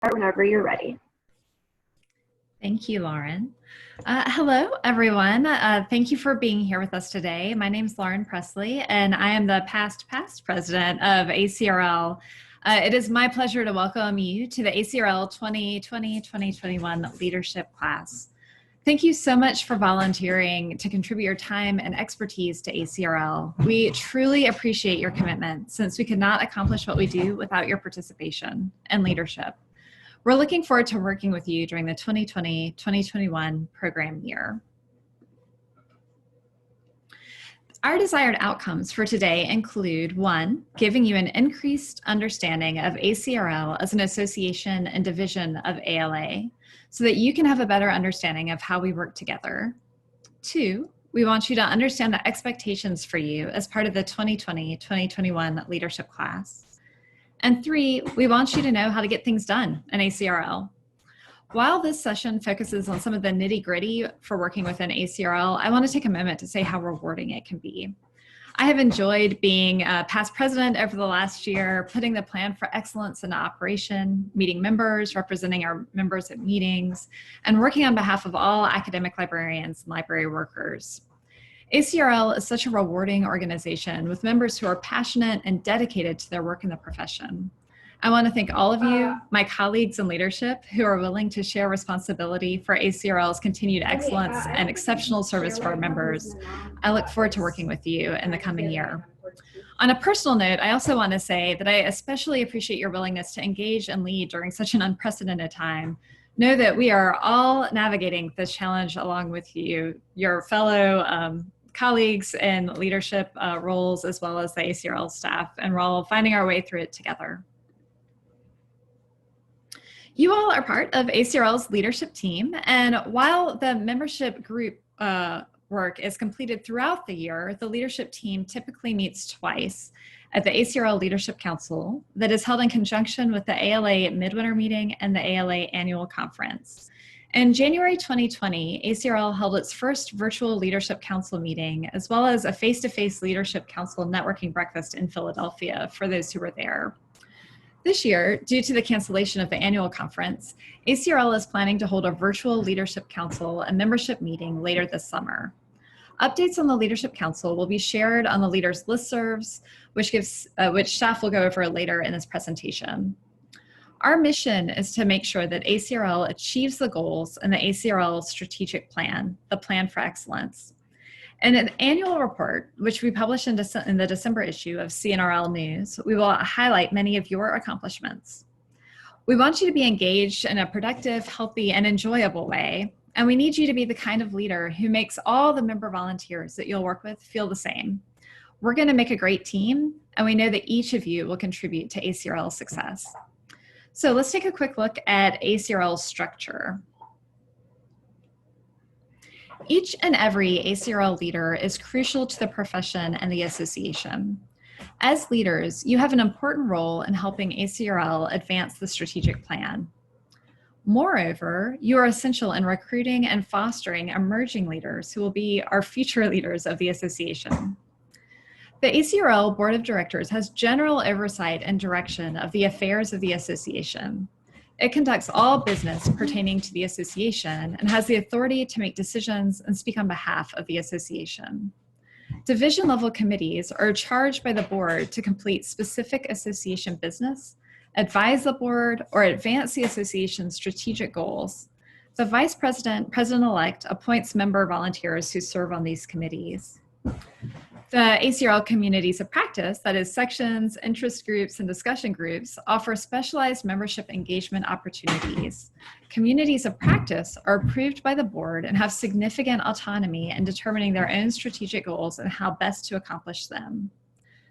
Whenever you're ready. Thank you, Lauren. Hello, everyone. Thank you for being here with us today. My name is Lauren Presley, and I am the past president of ACRL. It is my pleasure to welcome you to the ACRL 2020-2021 leadership class. Thank you so much for volunteering to contribute your time and expertise to ACRL. We truly appreciate your commitment, since we could not accomplish what we do without your participation and leadership. We're looking forward to working with you during the 2020-2021 program year. Our desired outcomes for today include: 1, giving you an increased understanding of ACRL as an association and division of ALA, so that you can have a better understanding of how we work together. 2, we want you to understand the expectations for you as part of the 2020-2021 leadership class. And 3, we want you to know how to get things done in ACRL. While this session focuses on some of the nitty-gritty for working within ACRL, I want to take a moment to say how rewarding it can be. I have enjoyed being past president over the last year, putting the plan for excellence into operation, meeting members, representing our members at meetings, and working on behalf of all academic librarians and library workers. ACRL is such a rewarding organization with members who are passionate and dedicated to their work in the profession. I want to thank all of you, my colleagues in leadership, who are willing to share responsibility for ACRL's continued excellence and exceptional service for our members. I look forward to working with you in the coming year. On a personal note, I also want to say that I especially appreciate your willingness to engage and lead during such an unprecedented time. Know that we are all navigating this challenge along with you, your fellow colleagues in leadership roles, as well as the ACRL staff, and we're all finding our way through it together. You all are part of ACRL's leadership team, and while the membership group work is completed throughout the year, the leadership team typically meets twice at the ACRL Leadership Council that is held in conjunction with the ALA Midwinter Meeting and the ALA Annual Conference. In January 2020, ACRL held its first virtual Leadership Council meeting, as well as a face-to-face Leadership Council networking breakfast in Philadelphia for those who were there. This year, due to the cancellation of the annual conference, ACRL is planning to hold a virtual Leadership Council and membership meeting later this summer. Updates on the Leadership Council will be shared on the leaders' listservs, which staff will go over later in this presentation. Our mission is to make sure that ACRL achieves the goals in the ACRL strategic plan, the Plan for Excellence. In an annual report, which we publish in the December issue of CNRL News, we will highlight many of your accomplishments. We want you to be engaged in a productive, healthy, and enjoyable way, and we need you to be the kind of leader who makes all the member volunteers that you'll work with feel the same. We're going to make a great team, and we know that each of you will contribute to ACRL's success. So let's take a quick look at ACRL's structure. Each and every ACRL leader is crucial to the profession and the association. As leaders, you have an important role in helping ACRL advance the strategic plan. Moreover, you are essential in recruiting and fostering emerging leaders who will be our future leaders of the association. The ACRL Board of Directors has general oversight and direction of the affairs of the association. It conducts all business pertaining to the association and has the authority to make decisions and speak on behalf of the association. Division-level committees are charged by the board to complete specific association business, advise the board, or advance the association's strategic goals. The vice president, president-elect, appoints member volunteers who serve on these committees. The ACRL communities of practice, that is sections, interest groups, and discussion groups, offer specialized membership engagement opportunities. Communities of practice are approved by the board and have significant autonomy in determining their own strategic goals and how best to accomplish them.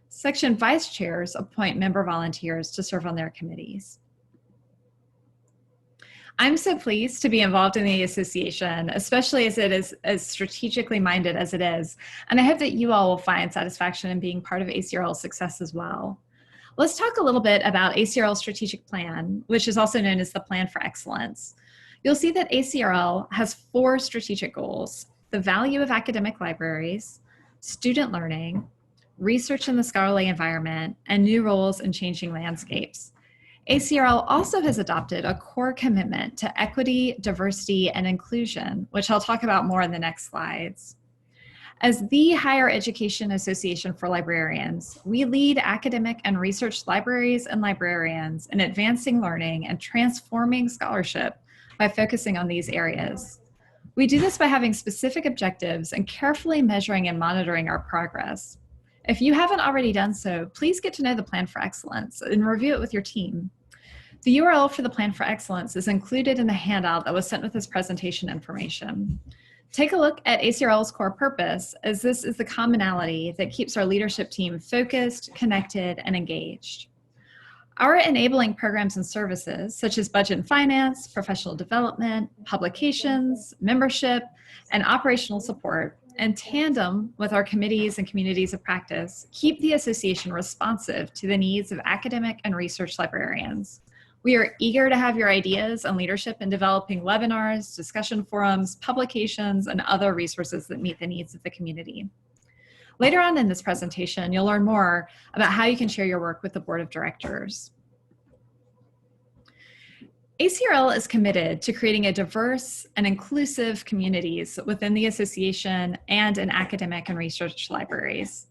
Section vice chairs appoint member volunteers to serve on their committees. I'm so pleased to be involved in the association, especially as it is as strategically minded as it is, and I hope that you all will find satisfaction in being part of ACRL's success as well. Let's talk a little bit about ACRL's strategic plan, which is also known as the Plan for Excellence. You'll see that ACRL has 4 strategic goals: the value of academic libraries, student learning, research in the scholarly environment, and new roles in changing landscapes. ACRL also has adopted a core commitment to equity, diversity, and inclusion, which I'll talk about more in the next slides. As the higher education association for librarians, we lead academic and research libraries and librarians in advancing learning and transforming scholarship by focusing on these areas. We do this by having specific objectives and carefully measuring and monitoring our progress. If you haven't already done so, please get to know the Plan for Excellence and review it with your team. The URL for the Plan for Excellence is included in the handout that was sent with this presentation information. Take a look at ACRL's core purpose, as this is the commonality that keeps our leadership team focused, connected, and engaged. Our enabling programs and services, such as budget and finance, professional development, publications, membership, and operational support, in tandem with our committees and communities of practice, keep the association responsive to the needs of academic and research librarians. We are eager to have your ideas and leadership in developing webinars, discussion forums, publications, and other resources that meet the needs of the community. Later on in this presentation, you'll learn more about how you can share your work with the board of directors. ACRL is committed to creating a diverse and inclusive communities within the association and in academic and research libraries.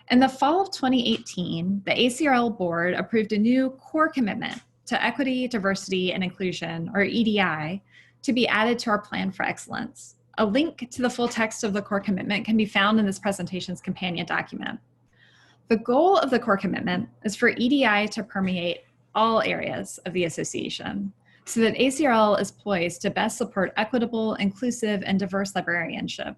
In the fall of 2018, the ACRL board approved a new core commitment to equity, diversity, and inclusion, or EDI, to be added to our Plan for Excellence. A link to the full text of the core commitment can be found in this presentation's companion document. The goal of the core commitment is for EDI to permeate all areas of the association, so that ACRL is poised to best support equitable, inclusive, and diverse librarianship.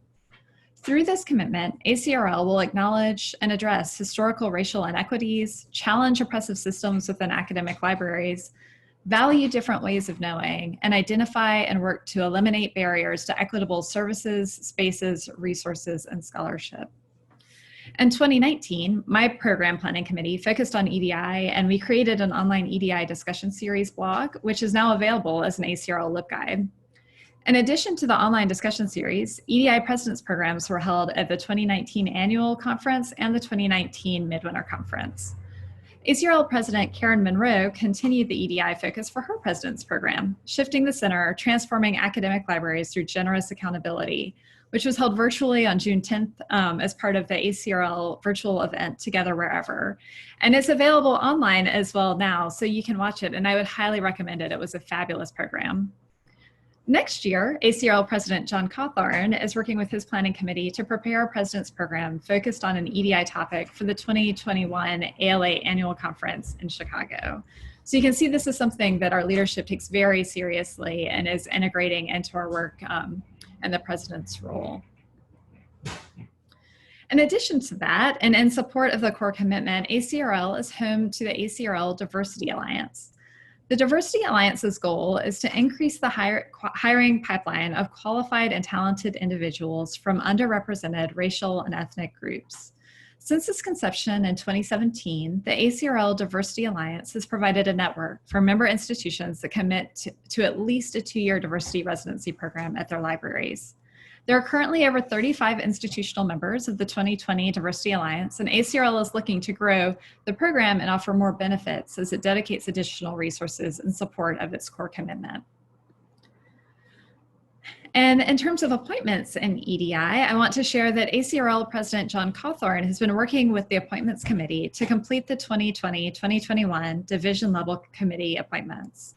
Through this commitment, ACRL will acknowledge and address historical racial inequities, challenge oppressive systems within academic libraries, value different ways of knowing, and identify and work to eliminate barriers to equitable services, spaces, resources, and scholarship. In 2019, my program planning committee focused on EDI, and we created an online EDI discussion series blog, which is now available as an ACRL LibGuide. In addition to the online discussion series, EDI President's Programs were held at the 2019 Annual Conference and the 2019 Midwinter Conference. ACRL President Karen Monroe continued the EDI focus for her President's Program, shifting the center, transforming academic libraries through generous accountability, which was held virtually on June 10th as part of the ACRL virtual event, Together Wherever. And it's available online as well now, so you can watch it, and I would highly recommend it. It was a fabulous program. Next year, ACRL President John Cawthorn is working with his planning committee to prepare a President's Program focused on an EDI topic for the 2021 ALA Annual Conference in Chicago. So you can see this is something that our leadership takes very seriously and is integrating into our work and the President's role. In addition to that, and in support of the core commitment, ACRL is home to the ACRL Diversity Alliance. The Diversity Alliance's goal is to increase the hiring pipeline of qualified and talented individuals from underrepresented racial and ethnic groups. Since its conception in 2017, the ACRL Diversity Alliance has provided a network for member institutions that commit to at least a 2-year diversity residency program at their libraries. There are currently over 35 institutional members of the 2020 Diversity Alliance, and ACRL is looking to grow the program and offer more benefits as it dedicates additional resources in support of its core commitment. And in terms of appointments in EDI, I want to share that ACRL President John Cawthorn has been working with the Appointments Committee to complete the 2020-2021 division level committee appointments.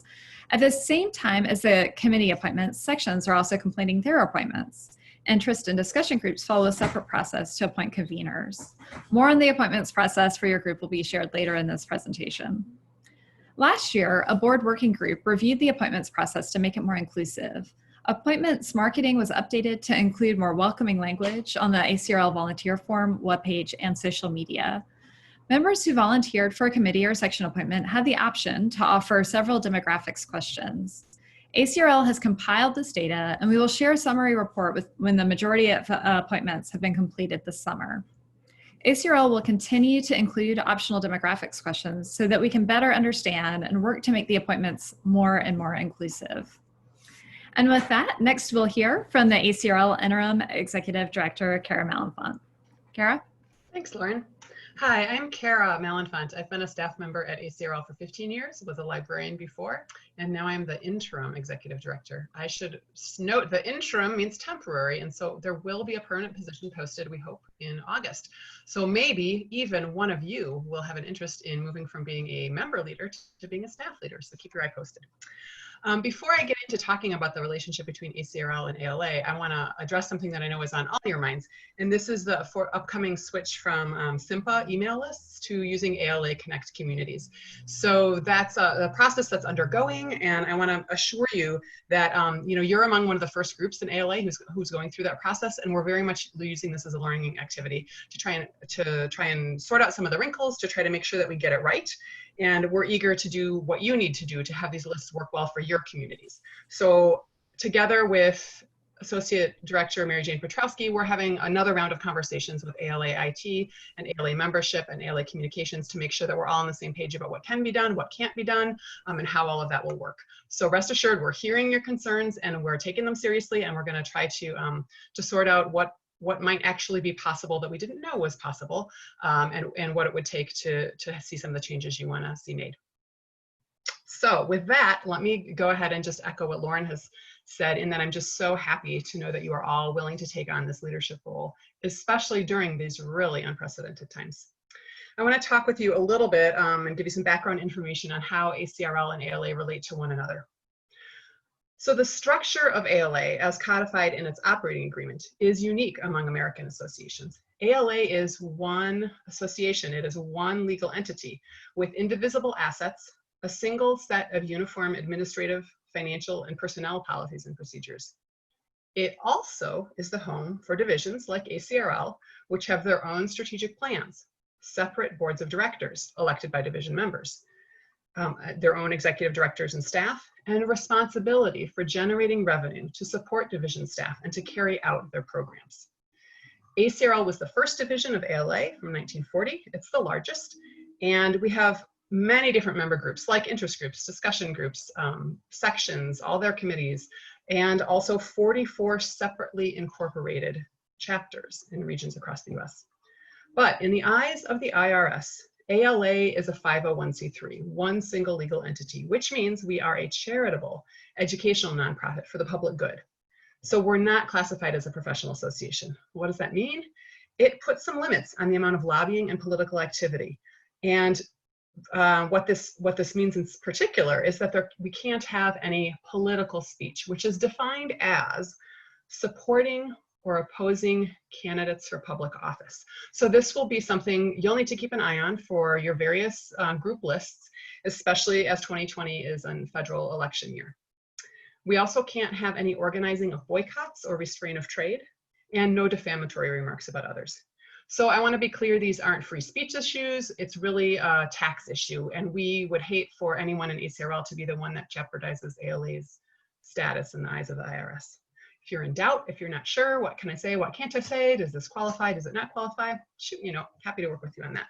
At the same time as the committee appointments, sections are also completing their appointments. Interest and discussion groups follow a separate process to appoint conveners. More on the appointments process for your group will be shared later in this presentation. Last year, a board working group reviewed the appointments process to make it more inclusive. Appointments marketing was updated to include more welcoming language on the ACRL volunteer form, webpage, and social media. Members who volunteered for a committee or section appointment had the option to offer several demographics questions. ACRL has compiled this data, and we will share a summary report when the majority of appointments have been completed this summer. ACRL will continue to include optional demographics questions so that we can better understand and work to make the appointments more and more inclusive. And with that, next we'll hear from the ACRL Interim Executive Director, Kara MALENFANT. Kara? Thanks, Lauren. Hi, I'm Kara MALENFANT. I've been a staff member at ACRL for 15 years, was a librarian before, and now I'm the interim executive director. I should note the interim means temporary, and so there will be a permanent position posted, we hope, in August. So maybe even one of you will have an interest in moving from being a member leader to being a staff leader, so keep your eye posted. Before I get into talking about the relationship between ACRL and ALA, I want to address something that I know is on all your minds, and this is the upcoming switch from SIMPA email lists to using ALA Connect communities. So that's a process that's undergoing, and I want to assure you that you're among one of the first groups in ALA who's going through that process, and we're very much using this as a learning activity to try and sort out some of the wrinkles, to try to make sure that we get it right. And we're eager to do what you need to do to have these lists work well for your communities. So together with Associate Director Mary Jane Petrowski, we're having another round of conversations with ALA IT and ALA membership and ALA communications to make sure that we're all on the same page about what can be done, what can't be done, and how all of that will work. So rest assured, we're hearing your concerns and we're taking them seriously, and we're going to try to sort out what might actually be possible that we didn't know was possible, and what it would take to see some of the changes you want to see made. So with that, let me go ahead and just echo what Lauren has said, in that I'm just so happy to know that you are all willing to take on this leadership role, especially during these really unprecedented times. I want to talk with you a little bit and give you some background information on how ACRL and ALA relate to one another. So the structure of ALA, as codified in its operating agreement, is unique among American associations. ALA is one association. It is one legal entity with indivisible assets, a single set of uniform administrative, financial, and personnel policies and procedures. It also is the home for divisions like ACRL, which have their own strategic plans, separate boards of directors elected by division members, their own executive directors and staff, and responsibility for generating revenue to support division staff and to carry out their programs. ACRL was the first division of ALA from 1940. It's the largest, and we have many different member groups like interest groups, discussion groups, sections, all their committees, and also 44 separately incorporated chapters in regions across the US. But in the eyes of the IRS, ALA is a 501c3, one single legal entity, which means we are a charitable educational nonprofit for the public good. So we're not classified as a professional association. What does that mean? It puts some limits on the amount of lobbying and political activity. And what this means in particular is that we can't have any political speech, which is defined as supporting or opposing candidates for public office. So this will be something you'll need to keep an eye on for your various group lists, especially as 2020 is a federal election year. We also can't have any organizing of boycotts or restraint of trade, and no defamatory remarks about others. So I want to be clear, these aren't free speech issues. It's really a tax issue, and we would hate for anyone in ACRL to be the one that jeopardizes ALA's status in the eyes of the IRS. If you're in doubt, if you're not sure, what can I say, what can't I say, does this qualify, does it not qualify? Shoot, happy to work with you on that.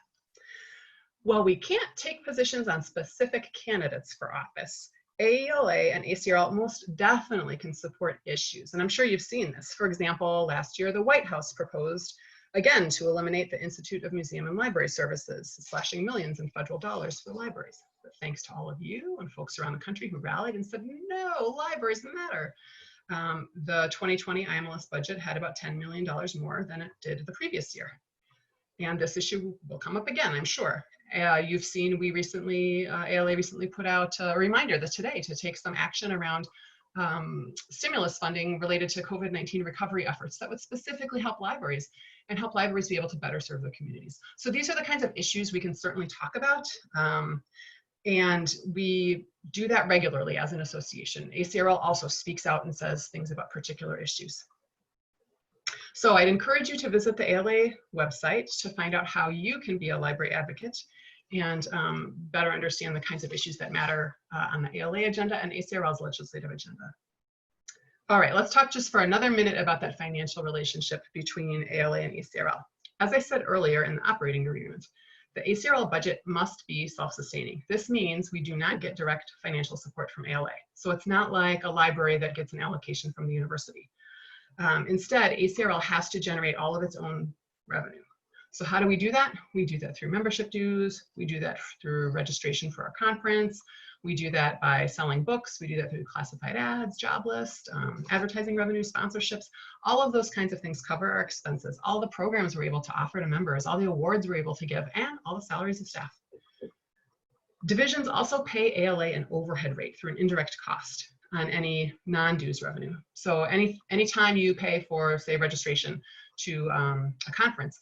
While we can't take positions on specific candidates for office, ALA and ACRL most definitely can support issues, and I'm sure you've seen this. For example, last year the White House proposed, again, to eliminate the Institute of Museum and Library Services, slashing millions in federal dollars for libraries. But thanks to all of you and folks around the country who rallied and said, no, libraries matter. The 2020 IMLS budget had about $10 million more than it did the previous year. And this issue will come up again, I'm sure. You've seen ALA recently put out a reminder today to take some action around stimulus funding related to COVID-19 recovery efforts that would specifically help libraries and help libraries be able to better serve their communities. So these are the kinds of issues we can certainly talk about. And we do that regularly as an association. ACRL also speaks out and says things about particular issues. So I'd encourage you to visit the ALA website to find out how you can be a library advocate and better understand the kinds of issues that matter on the ALA agenda and ACRL's legislative agenda. All right, let's talk just for another minute about that financial relationship between ALA and ACRL. As I said earlier in the operating agreement, the ACRL budget must be self-sustaining. This means we do not get direct financial support from ALA. So it's not like a library that gets an allocation from the university. Instead, ACRL has to generate all of its own revenue. So how do we do that? We do that through membership dues. We do that through registration for our conference. We do that by selling books. We do that through classified ads, job list, advertising revenue, sponsorships. All of those kinds of things cover our expenses. All the programs we're able to offer to members, all the awards we're able to give, and all the salaries of staff. Divisions also pay ALA an overhead rate through an indirect cost on any non-dues revenue. So anytime you pay for, say, registration to a conference,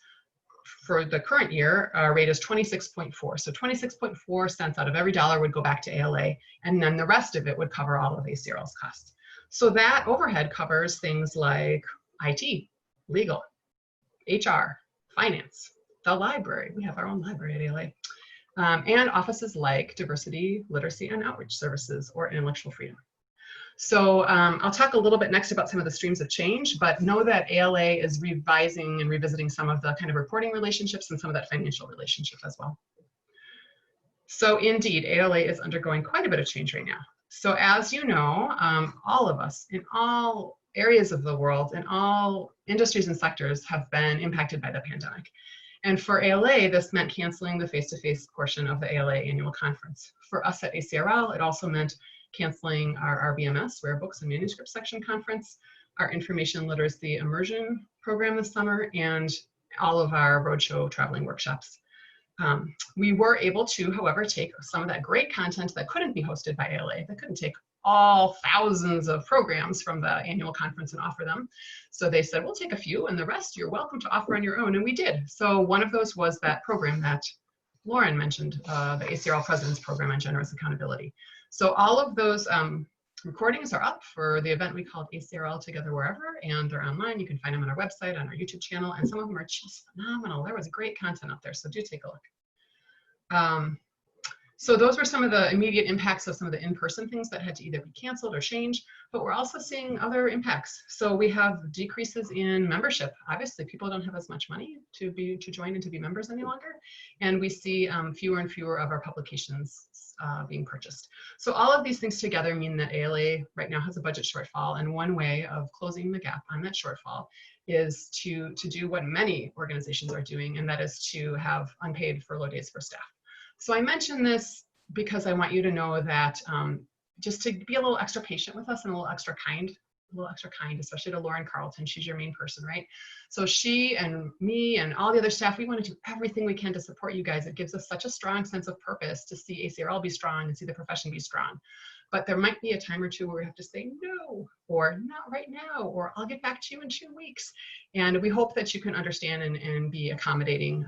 for the current year, our rate is 26.4. So 26.4 cents out of every dollar would go back to ALA, and then the rest of it would cover all of ACRL's costs. So that overhead covers things like IT, legal, HR, finance, the library. We have our own library at ALA. And offices like diversity, literacy, and outreach services, or intellectual freedom. So I'll talk a little bit next about some of the streams of change, but know that ALA is revising and revisiting some of the kind of reporting relationships and some of that financial relationship as well. So indeed, ALA is undergoing quite a bit of change right now. So as you know, all of us in all areas of the world, in all industries and sectors have been impacted by the pandemic. And for ALA, this meant canceling the face-to-face portion of the ALA annual conference. For us at ACRL, it also meant canceling our RBMS, Rare Books and Manuscript Section Conference, our Information Literacy Immersion program this summer, and all of our roadshow traveling workshops. We were able to, however, take some of that great content that couldn't be hosted by ALA, that couldn't take all thousands of programs from the annual conference and offer them. So they said, we'll take a few, and the rest you're welcome to offer on your own, and we did. So one of those was that program that Lauren mentioned, the ACRL President's Program on Generous Accountability. So all of those recordings are up for the event we called ACRL Together Wherever, and they're online. You can find them on our website, on our YouTube channel, and some of them are just phenomenal. There was great content up there, so do take a look. So those were some of the immediate impacts of some of the in-person things that had to either be canceled or changed, but we're also seeing other impacts. So we have decreases in membership. Obviously, people don't have as much money to join and to be members any longer, and we see fewer and fewer of our publications being purchased. So all of these things together mean that ALA right now has a budget shortfall, and one way of closing the gap on that shortfall is to do what many organizations are doing, and that is to have unpaid furlough days for staff. So I mention this because I want you to know that just to be a little extra patient with us and a little extra kind, especially to Lauren Carlton. She's your main person, right? So she and me and all the other staff, we want to do everything we can to support you guys. It gives us such a strong sense of purpose to see ACRL be strong and see the profession be strong. But there might be a time or two where we have to say no, or not right now, or I'll get back to you in 2 weeks. And we hope that you can understand and be accommodating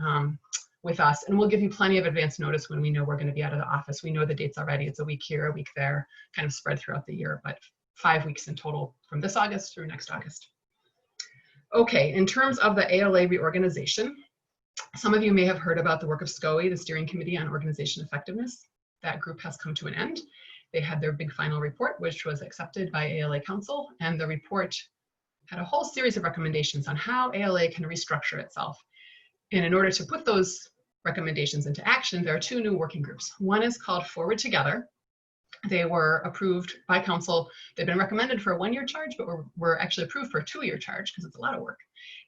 with us, and we'll give you plenty of advance notice when we know we're going to be out of the office. We know the dates already. It's a week here, a week there, kind of spread throughout the year, but 5 weeks in total from this August through next August. Okay, in terms of the ALA reorganization, some of you may have heard about the work of SCOE, the Steering Committee on Organization Effectiveness. That group has come to an end. They had their big final report, which was accepted by ALA Council, and the report had a whole series of recommendations on how ALA can restructure itself. And in order to put those recommendations into action, there are 2 new working groups. One is called Forward Together. They were approved by council. They've been recommended for a 1-year charge, but were actually approved for a 2-year charge because it's a lot of work.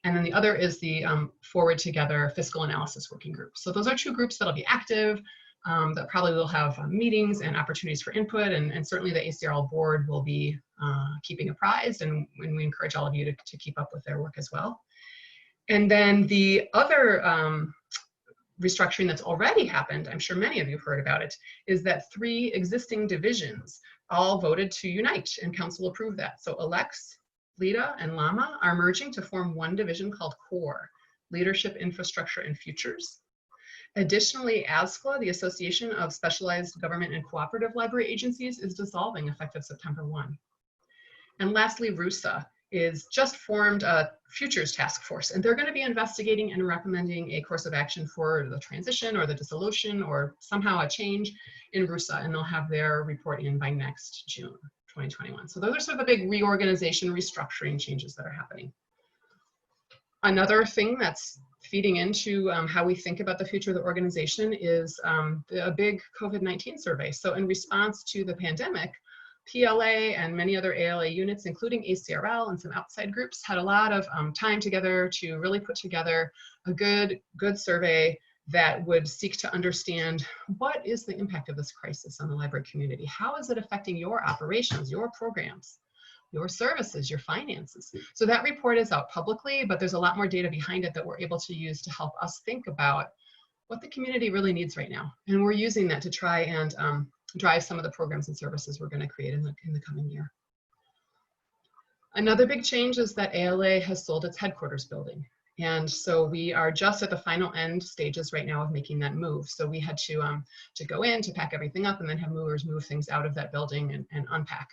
And then the other is the Forward Together Fiscal Analysis Working Group. So those are 2 groups that'll be active, that probably will have meetings and opportunities for input, and certainly the ACRL board will be keeping apprised, and we encourage all of you to keep up with their work as well. And then the other restructuring that's already happened, I'm sure many of you have heard about it, is that 3 existing divisions all voted to unite, and council approved that. So Alex, LIDA, and LAMA are merging to form one division called CORE, Leadership, Infrastructure, and Futures. Additionally, ASCLA, the Association of Specialized Government and Cooperative Library Agencies, is dissolving effective September 1. And lastly, RUSA is just formed a futures task force, and they're going to be investigating and recommending a course of action for the transition or the dissolution or somehow a change in RUSA, and they'll have their report in by next June 2021. So those are sort of the big reorganization, restructuring changes that are happening. Another thing that's feeding into how we think about the future of the organization is a big COVID-19 survey. So in response to the pandemic, PLA and many other ALA units, including ACRL and some outside groups, had a lot of time together to really put together a good survey that would seek to understand what is the impact of this crisis on the library community? How is it affecting your operations, your programs, your services, your finances? So that report is out publicly, but there's a lot more data behind it that we're able to use to help us think about what the community really needs right now. And we're using that to try and drive some of the programs and services we're going to create in the coming year. Another big change is that ALA has sold its headquarters building. And so we are just at the final end stages right now of making that move. So we had to go in to pack everything up and then have movers move things out of that building and unpack.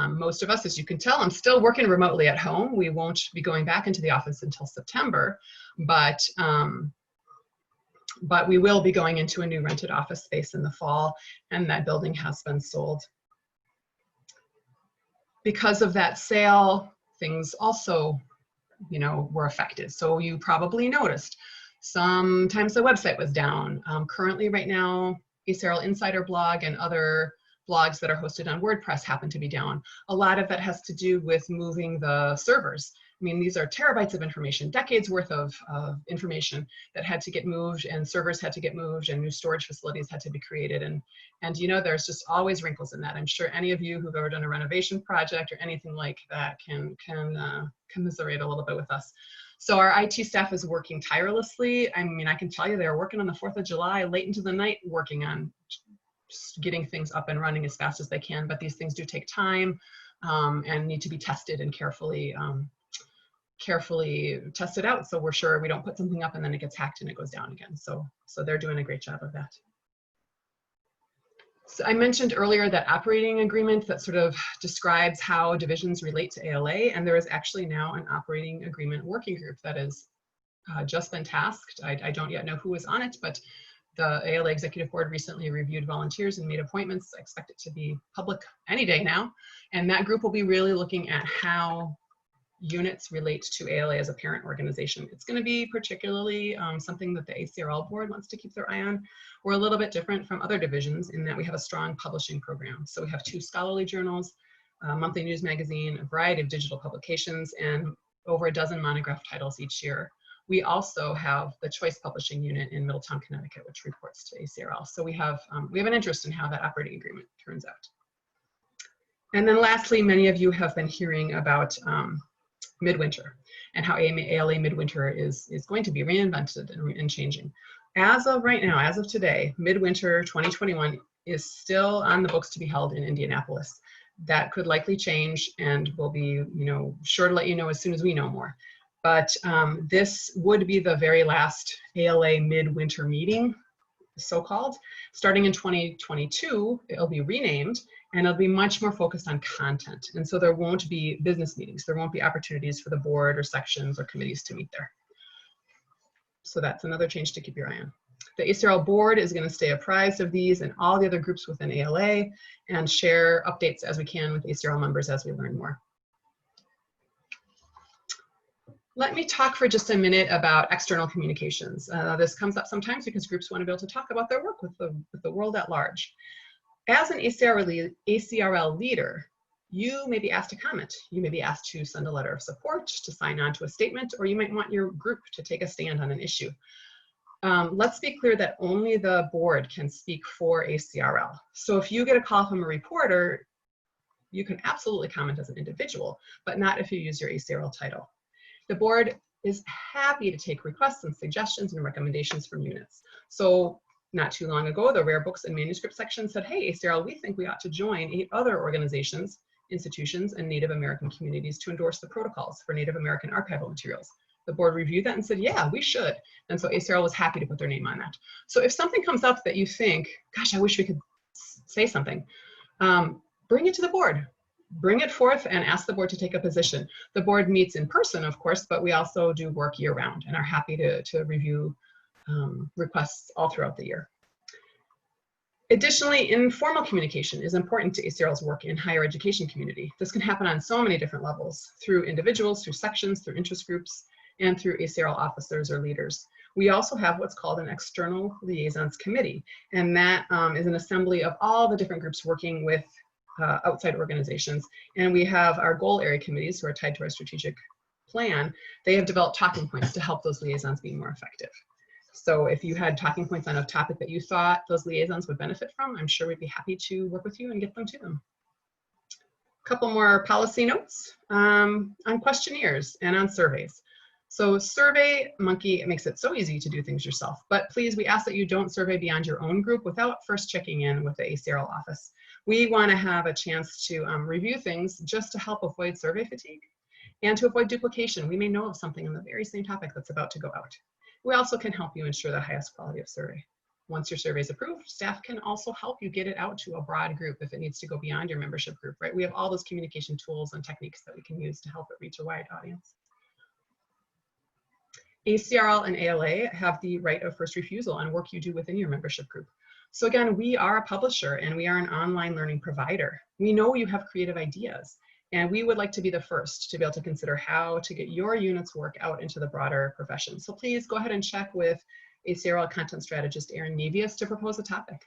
Most of us, as you can tell, I'm still working remotely at home. We won't be going back into the office until September, but we will be going into a new rented office space in the fall, and that building has been sold. Because of that sale, things also, were affected. So you probably noticed sometimes the website was down. Currently right now, ACRL Insider blog and other blogs that are hosted on WordPress happen to be down. A lot of that has to do with moving the servers. I mean, these are terabytes of information, decades worth of information that had to get moved, and servers had to get moved, and new storage facilities had to be created. And there's just always wrinkles in that. I'm sure any of you who've ever done a renovation project or anything like that can commiserate a little bit with us. So our IT staff is working tirelessly. I mean, I can tell you they're working on the 4th of July, late into the night, working on getting things up and running as fast as they can. But these things do take time and need to be tested and carefully tested out, so we're sure we don't put something up and then it gets hacked and it goes down again. So they're doing a great job of that. So I mentioned earlier that operating agreement that sort of describes how divisions relate to ALA, and there is actually now an operating agreement working group that has just been tasked. I don't yet know who is on it, but the ALA Executive Board recently reviewed volunteers and made appointments. I expect it to be public any day now. And that group will be really looking at how units relate to ALA as a parent organization. It's going to be particularly something that the ACRL board wants to keep their eye on. We're a little bit different from other divisions in that we have a strong publishing program. So we have 2 scholarly journals, a monthly news magazine, a variety of digital publications, and over a dozen monograph titles each year. We also have the Choice Publishing Unit in Middletown, Connecticut, which reports to ACRL. So we have an interest in how that operating agreement turns out. And then lastly, many of you have been hearing about Midwinter and how ALA Midwinter is going to be reinvented and changing. As of right now, as of today, Midwinter 2021 is still on the books to be held in Indianapolis. That could likely change, and we'll be sure to let you know as soon as we know more. But this would be the very last ALA Midwinter meeting, so-called. Starting in 2022, it'll be renamed, and it'll be much more focused on content. And so there won't be business meetings. There won't be opportunities for the board or sections or committees to meet there. So that's another change to keep your eye on. The ACRL board is going to stay apprised of these and all the other groups within ALA and share updates as we can with ACRL members as we learn more. Let me talk for just a minute about external communications. This comes up sometimes because groups want to be able to talk about their work with the world at large. As an ACRL leader, you may be asked to comment. You may be asked to send a letter of support, to sign on to a statement, or you might want your group to take a stand on an issue. Let's be clear that only the board can speak for ACRL. So if you get a call from a reporter, you can absolutely comment as an individual, but not if you use your ACRL title. The board is happy to take requests and suggestions and recommendations from units. So not too long ago, the rare books and manuscript section said, hey, ACRL, we think we ought to join 8 other organizations, institutions, and Native American communities to endorse the protocols for Native American archival materials. The board reviewed that and said, yeah, we should. And so ACRL was happy to put their name on that. So if something comes up that you think, gosh, I wish we could say something, bring it to the board. Bring it forth and ask the board to take a position. The board meets in person, of course, but we also do work year-round and are happy to review requests all throughout the year. Additionally, informal communication is important to ACRL's work in higher education community. This can happen on so many different levels, through individuals, through sections, through interest groups, and through ACRL officers or leaders. We also have what's called an External Liaisons Committee, and that is an assembly of all the different groups working with outside organizations. And we have our goal area committees who are tied to our strategic plan. They have developed talking points to help those liaisons be more effective. So if you had talking points on a topic that you thought those liaisons would benefit from, I'm sure we'd be happy to work with you and get them to them. A couple more policy notes on questionnaires and on surveys. So SurveyMonkey makes it so easy to do things yourself, but please, we ask that you don't survey beyond your own group without first checking in with the ACRL office. We want to have a chance to review things just to help avoid survey fatigue and to avoid duplication. We may know of something on the very same topic that's about to go out. We also can help you ensure the highest quality of survey. Once your survey is approved, staff can also help you get it out to a broad group if it needs to go beyond your membership group, right? We have all those communication tools and techniques that we can use to help it reach a wide audience. ACRL and ALA have the right of first refusal on work you do within your membership group. So again, we are a publisher and we are an online learning provider. We know you have creative ideas and we would like to be the first to be able to consider how to get your unit's work out into the broader profession. So please go ahead and check with ACRL content strategist Erin Navius to propose a topic.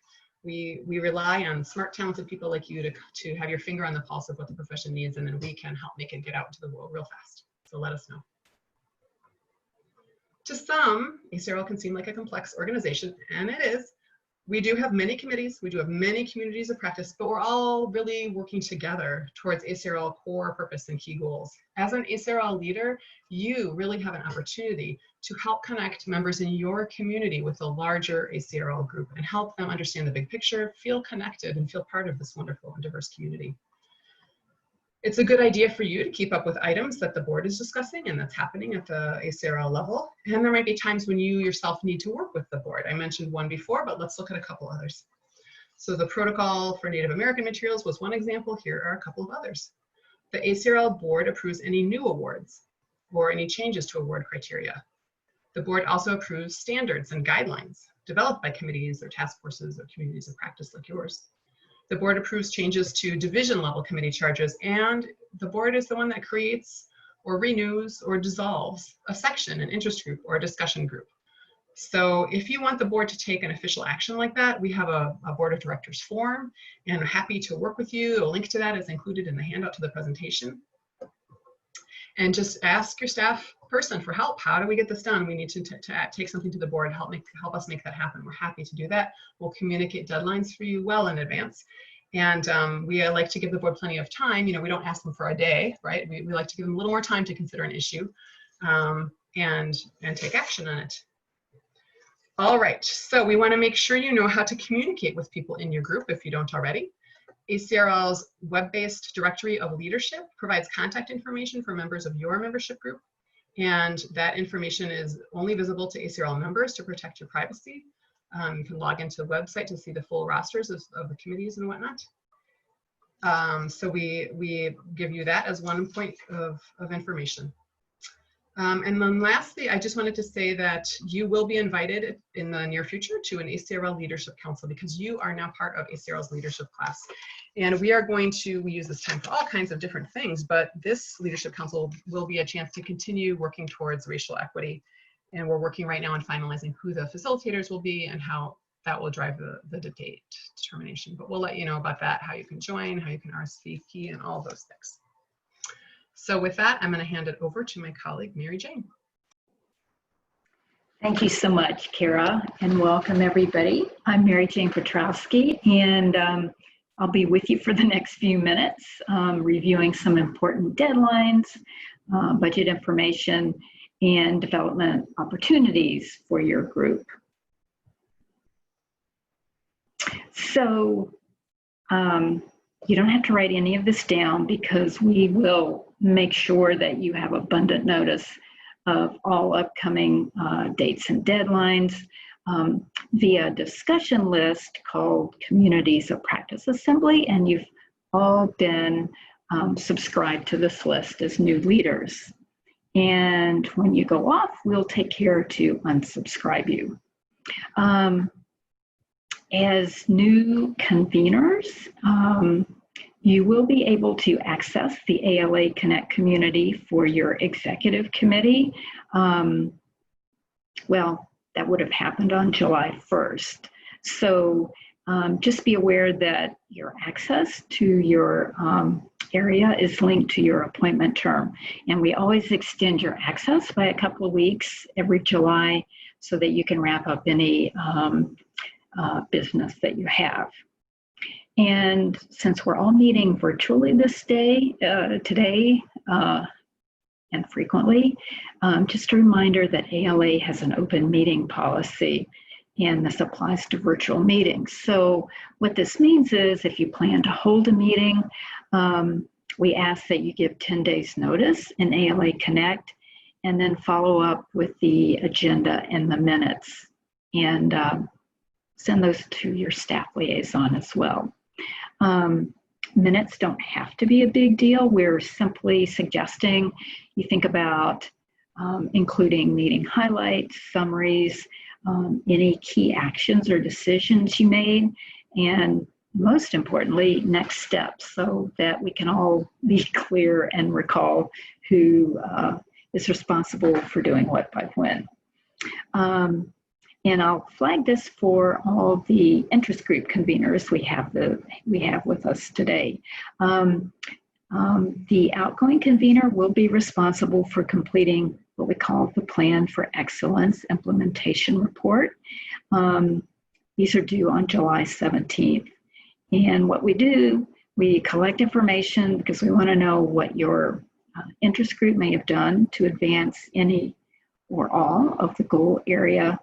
We rely on smart, talented people like you to have your finger on the pulse of what the profession needs, and then we can help make it get out to the world real fast. So let us know. To some, ACRL can seem like a complex organization, and it is. We do have many committees, we do have many communities of practice, but we're all really working together towards ACRL core purpose and key goals. As an ACRL leader, you really have an opportunity to help connect members in your community with a larger ACRL group and help them understand the big picture, feel connected, and feel part of this wonderful and diverse community. It's a good idea for you to keep up with items that the board is discussing and that's happening at the ACRL level. And there might be times when you yourself need to work with the board. I mentioned one before, but let's look at a couple others. So the protocol for Native American materials was one example. Here are a couple of others. The ACRL board approves any new awards or any changes to award criteria. The board also approves standards and guidelines developed by committees or task forces or communities of practice like yours. The board approves changes to division level committee charges, and the board is the one that creates or renews or dissolves a section, an interest group, or a discussion group. So if you want the board to take an official action like that, we have a board of directors form, and I'm happy to work with you. A link to that is included in the handout to the presentation. And just ask your staff person for help. How do we get this done? We need to take something to the board, help us make that happen. We're happy to do that. We'll communicate deadlines for you well in advance. And we like to give the board plenty of time. You know, we don't ask them for a day, right? We like to give them a little more time to consider an issue and take action on it. All right, so we want to make sure you know how to communicate with people in your group if you don't already. ACRL's web-based directory of leadership provides contact information for members of your membership group, and that information is only visible to ACRL members to protect your privacy. You can log into the website to see the full rosters of the committees and whatnot. So we give you that as one point of information. And then lastly, I just wanted to say that you will be invited in the near future to an ACRL Leadership Council because you are now part of ACRL's leadership class. And we are going to, we use this time for all kinds of different things, but this Leadership Council will be a chance to continue working towards racial equity. And we're working right now on finalizing who the facilitators will be and how that will drive the date determination. But we'll let you know about that, how you can join, how you can RSVP, and all those things. So with that, I'm going to hand it over to my colleague, Mary Jane. Thank you so much, Kara, and welcome everybody. I'm Mary Jane Petrowski, and I'll be with you for the next few minutes, reviewing some important deadlines, budget information, and development opportunities for your group. So you don't have to write any of this down because we will make sure that you have abundant notice of all upcoming dates and deadlines via discussion list called Communities of Practice Assembly, and you've all been subscribed to this list as new leaders. And when you go off, we'll take care to unsubscribe you. As new conveners, you will be able to access the ALA Connect community for your executive committee. Well, that would have happened on July 1st. So just be aware that your access to your area is linked to your appointment term. And we always extend your access by a couple of weeks every July so that you can wrap up any business that you have. And since we're all meeting virtually today, and frequently, just a reminder that ALA has an open meeting policy, and this applies to virtual meetings. So what this means is if you plan to hold a meeting, we ask that you give 10 days notice in ALA Connect, and then follow up with the agenda and the minutes, and send those to your staff liaison as well. Minutes don't have to be a big deal. We're simply suggesting you think about including meeting highlights, summaries, any key actions or decisions you made, and most importantly, next steps, so that we can all be clear and recall who is responsible for doing what by when. And I'll flag this for all the interest group conveners we have with us today. The outgoing convener will be responsible for completing what we call the Plan for Excellence Implementation Report. These are due on July 17th. And what we do, we collect information because we want to know what your interest group may have done to advance any or all of the goal area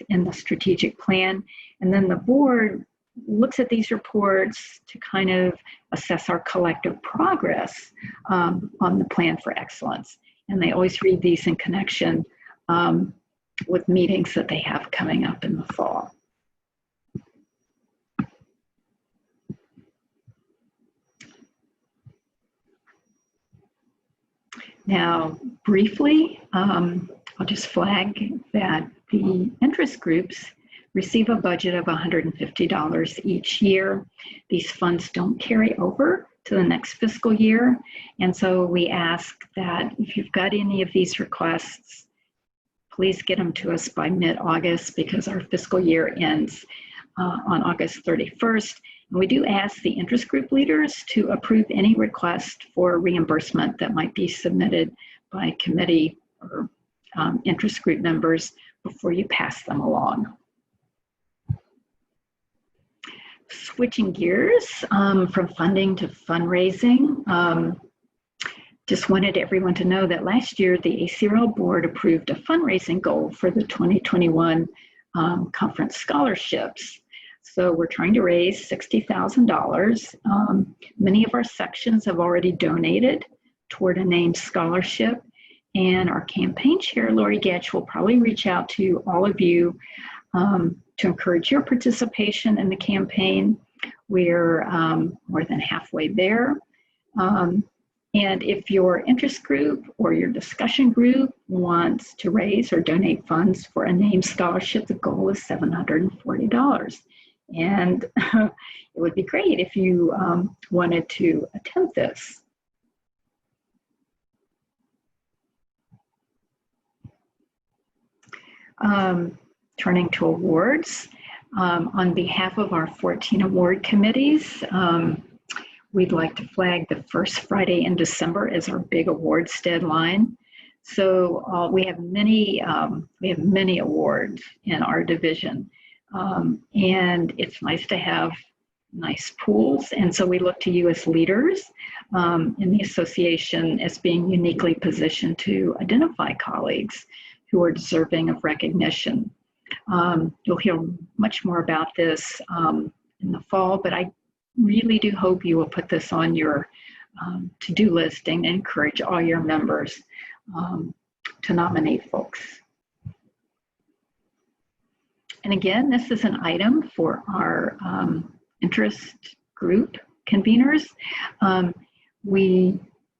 in the strategic plan. And then the board looks at these reports to kind of assess our collective progress on the Plan for Excellence. And they always read these in connection with meetings that they have coming up in the fall. Now, briefly, I'll just flag that the interest groups receive a budget of $150 each year. These funds don't carry over to the next fiscal year. And so we ask that if you've got any of these requests, please get them to us by mid-August, because our fiscal year ends on August 31st. And we do ask the interest group leaders to approve any request for reimbursement that might be submitted by committee or interest group members before you pass them along. Switching gears from funding to fundraising, just wanted everyone to know that last year the ACRL board approved a fundraising goal for the 2021 conference scholarships. So we're trying to raise $60,000. Many of our sections have already donated toward a named scholarship, and our campaign chair, Lori Getch, will probably reach out to all of you to encourage your participation in the campaign. We're more than halfway there. And if your interest group or your discussion group wants to raise or donate funds for a named scholarship, the goal is $740. And it would be great if you wanted to attempt this. Turning to awards, on behalf of our 14 award committees, we'd like to flag the first Friday in December as our big awards deadline. So we have many awards in our division, and it's nice to have nice pools. And so we look to you as leaders in the association as being uniquely positioned to identify colleagues who are deserving of recognition. You'll hear much more about this in the fall, but I really do hope you will put this on your to-do list and encourage all your members to nominate folks. And again, this is an item for our interest group conveners. We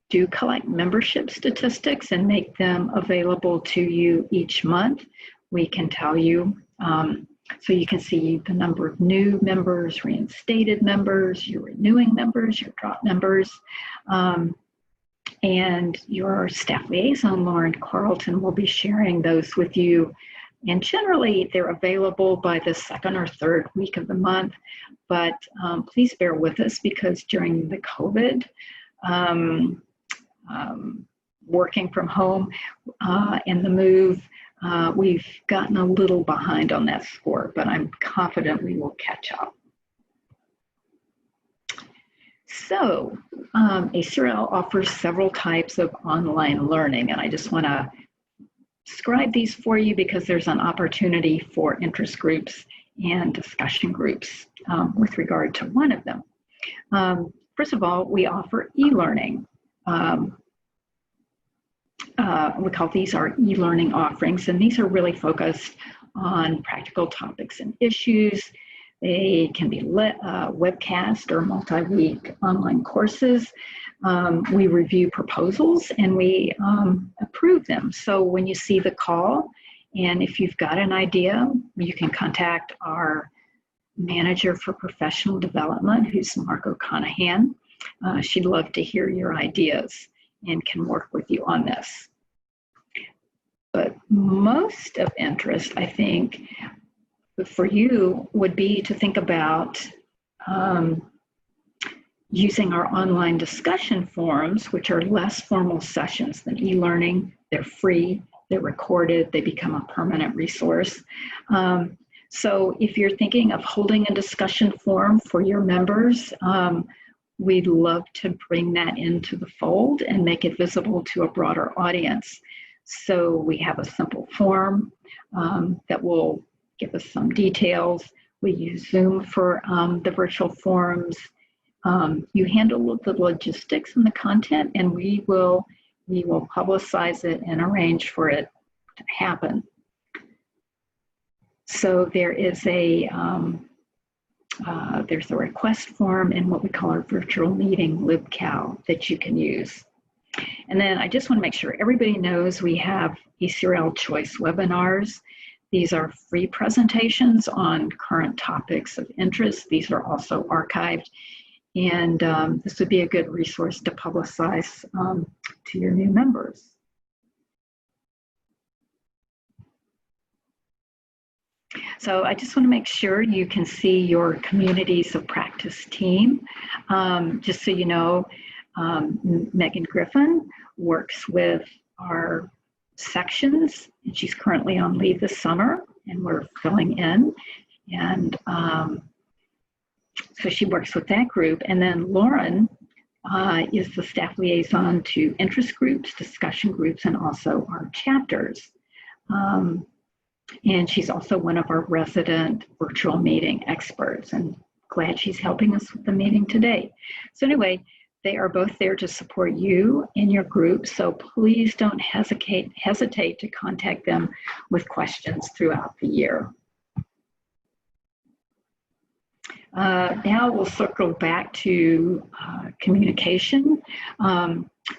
do collect membership statistics and make them available to you each month. We can tell you, so you can see the number of new members, reinstated members, your renewing members, your drop members, and your staff liaison, Lauren Carlton, will be sharing those with you And generally, they're available by the second or third week of the month. But please bear with us because during the COVID, working from home and the move, we've gotten a little behind on that score, but I'm confident we will catch up. So ACRL offers several types of online learning, and I just want to describe these for you because there's an opportunity for interest groups and discussion groups with regard to one of them. First of all, we offer e-learning. We call these our e-learning offerings, and these are really focused on practical topics and issues. They can be webcast or multi-week online courses. We review proposals and we approve them. So when you see the call, and if you've got an idea, you can contact our manager for professional development, who's Marco Conahan. She'd love to hear your ideas and can work with you on this. But most of interest, I think, for you would be to think about using our online discussion forums, which are less formal sessions than e-learning. They're free, they're recorded, they become a permanent resource. So if you're thinking of holding a discussion forum for your members, we'd love to bring that into the fold and make it visible to a broader audience. So we have a simple form that will give us some details. We use Zoom for the virtual forums. You handle the logistics and the content, and we will publicize it and arrange for it to happen. So there is there's a request form in what we call our virtual meeting libcal that you can use. And then I just want to make sure everybody knows we have ACRL Choice webinars. These are free presentations on current topics of interest. These are also archived. And this would be a good resource to publicize to your new members. So I just want to make sure you can see your communities of practice team. Just so you know, Megan Griffin works with our sections, and she's currently on leave this summer, and we're filling in. And so she works with that group. And then Lauren is the staff liaison to interest groups, discussion groups, and also our chapters. And she's also one of our resident virtual meeting experts, and glad she's helping us with the meeting today. So anyway, they are both there to support you in your group, so please don't hesitate to contact them with questions throughout the year. Now we'll circle back to communication.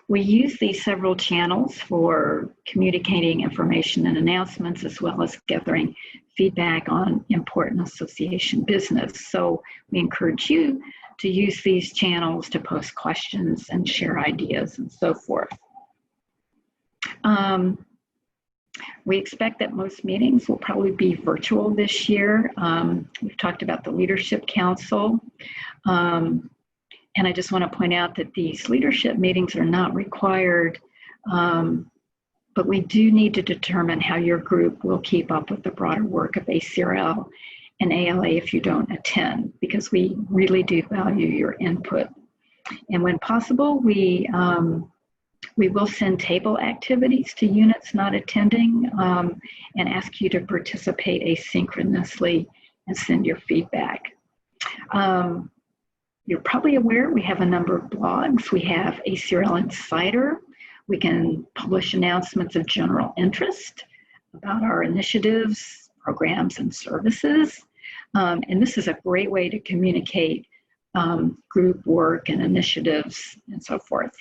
We use these several channels for communicating information and announcements, as well as gathering feedback on important association business. So we encourage you to use these channels to post questions and share ideas and so forth. We expect that most meetings will probably be virtual this year. We've talked about the Leadership Council. And I just want to point out that these leadership meetings are not required, but we do need to determine how your group will keep up with the broader work of ACRL and ALA if you don't attend, because we really do value your input. And when possible, we will send table activities to units not attending and ask you to participate asynchronously and send your feedback. You're probably aware we have a number of blogs. We have ACRL Insider. We can publish announcements of general interest about our initiatives, programs, and services. And this is a great way to communicate group work and initiatives and so forth.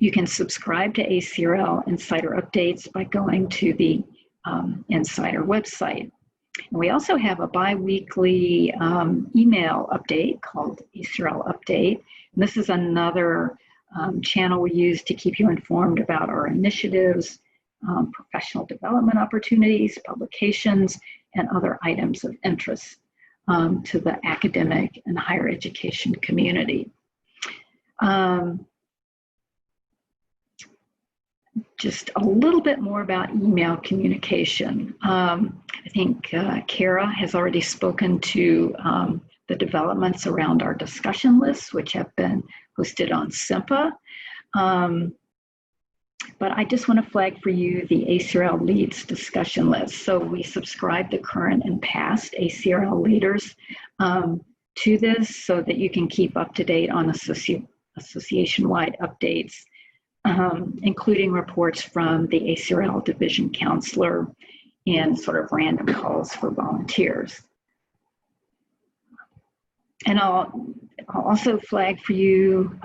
You can subscribe to ACRL Insider updates by going to the Insider website. And we also have a bi-weekly email update called ACRL Update. And this is another channel we use to keep you informed about our initiatives, professional development opportunities, publications, and other items of interest to the academic and higher education community. Just a little bit more about email communication. I think Kara has already spoken to the developments around our discussion lists, which have been hosted on SIMPA. But I just want to flag for you the ACRL Leads discussion list. So we subscribe the current and past ACRL leaders to this so that you can keep up to date on association-wide updates, including reports from the ACRL division counselor and sort of random calls for volunteers. And I'll also flag for you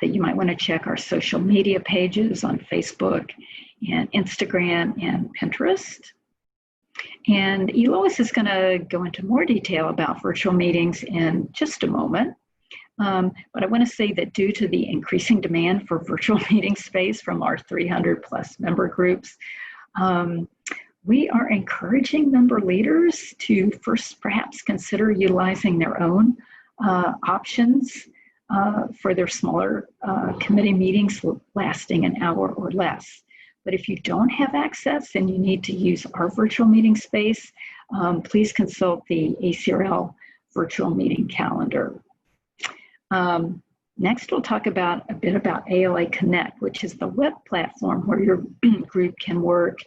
that you might want to check our social media pages on Facebook and Instagram and Pinterest. And Elois is going to go into more detail about virtual meetings in just a moment. But I want to say that due to the increasing demand for virtual meeting space from our 300 plus member groups, we are encouraging member leaders to first perhaps consider utilizing their own options for their smaller committee meetings lasting an hour or less. But if you don't have access and you need to use our virtual meeting space, please consult the ACRL virtual meeting calendar. Next, we'll talk a bit about ALA Connect, which is the web platform where your group can work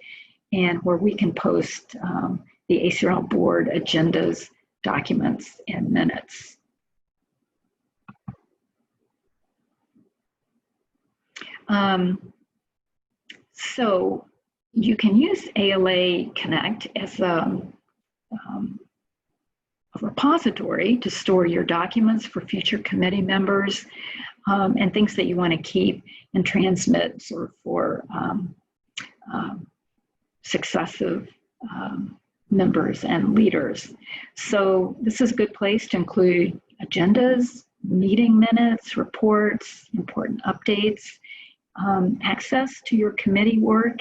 and where we can post the ACRL board agendas, documents, and minutes. So you can use ALA Connect as a repository to store your documents for future committee members and things that you want to keep and transmit sort of for successive members and leaders. So this is a good place to include agendas, meeting minutes, reports, important updates, access to your committee work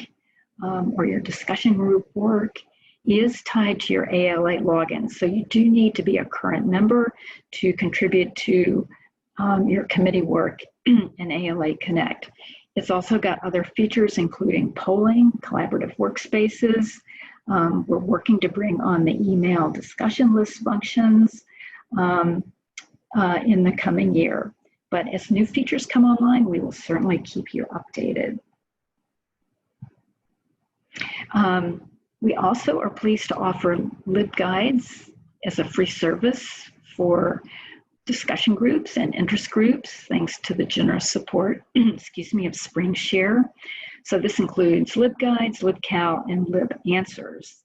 or your discussion group work is tied to your ALA login. So you do need to be a current member to contribute to your committee work in ALA Connect. It's also got other features, including polling, collaborative workspaces. We're working to bring on the email discussion list functions in the coming year. But as new features come online, we will certainly keep you updated. We also are pleased to offer LibGuides as a free service for discussion groups and interest groups, thanks to the generous support, excuse me, of SpringShare. So this includes LibGuides, LibCal, and LibAnswers.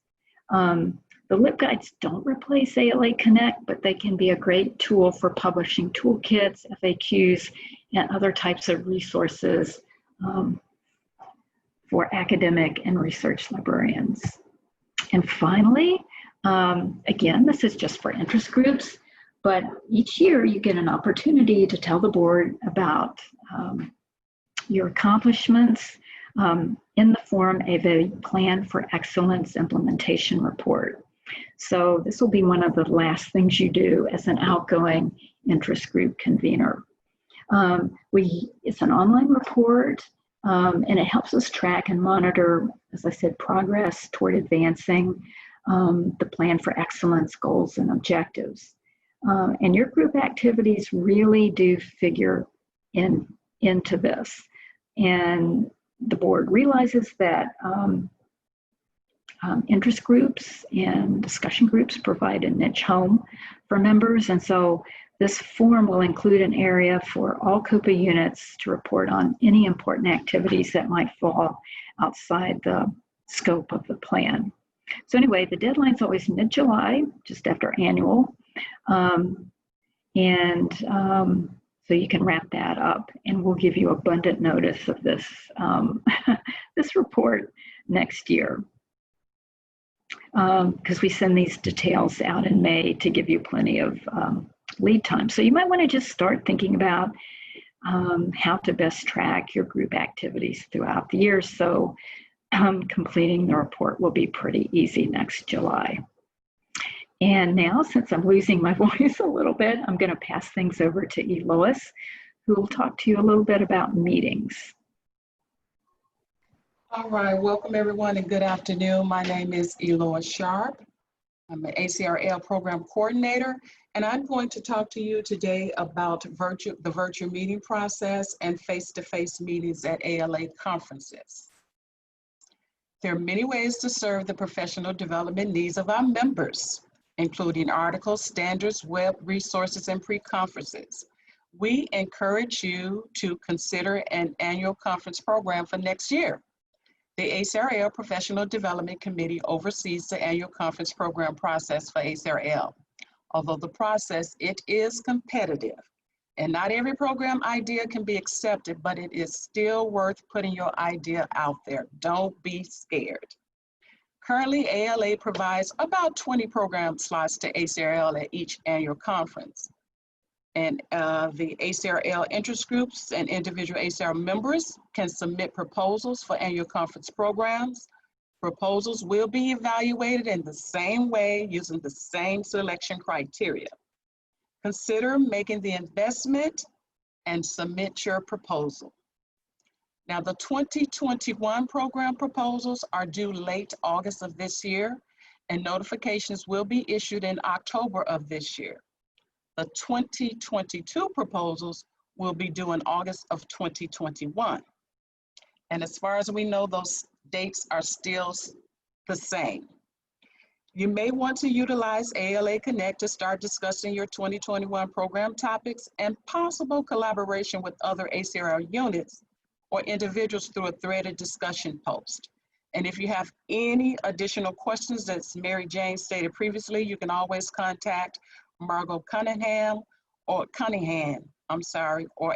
The LibGuides don't replace ALA Connect, but they can be a great tool for publishing toolkits, FAQs, and other types of resources for academic and research librarians. And finally, again, this is just for interest groups, but each year you get an opportunity to tell the board about your accomplishments in the form of a Plan for Excellence implementation report. So this will be one of the last things you do as an outgoing interest group convener. It's an online report, and it helps us track and monitor, as I said, progress toward advancing the Plan for Excellence goals and objectives. And your group activities really do figure into this. And the board realizes that interest groups and discussion groups provide a niche home for members. And so this form will include an area for all COPA units to report on any important activities that might fall outside the scope of the plan. So anyway, the deadline's always mid-July, just after annual. So you can wrap that up, and we'll give you abundant notice of this, this report next year. Because we send these details out in May to give you plenty of lead time. So you might want to just start thinking about how to best track your group activities throughout the year so completing the report will be pretty easy next July. And now, since I'm losing my voice a little bit, I'm going to pass things over to Elois, who will talk to you a little bit about meetings. All right, welcome everyone and good afternoon. My name is Elois Sharp. I'm an ACRL program coordinator, and I'm going to talk to you today about the virtual meeting process and face-to-face meetings at ALA conferences. There are many ways to serve the professional development needs of our members, including articles, standards, web resources, and pre-conferences. We encourage you to consider an annual conference program for next year. The ACRL Professional Development Committee oversees the annual conference program process for ACRL. Although the process, it is competitive, and not every program idea can be accepted, but it is still worth putting your idea out there. Don't be scared. Currently, ALA provides about 20 program slots to ACRL at each annual conference. And the ACRL interest groups and individual ACRL members can submit proposals for annual conference programs. Proposals will be evaluated in the same way using the same selection criteria. Consider making the investment and submit your proposal. Now, the 2021 program proposals are due late August of this year, and notifications will be issued in October of this year. The 2022 proposals will be due in August of 2021. And as far as we know, those dates are still the same. You may want to utilize ALA Connect to start discussing your 2021 program topics and possible collaboration with other ACRL units or individuals through a threaded discussion post. And if you have any additional questions, as Mary Jane stated previously, you can always contact Margot Cunningham, or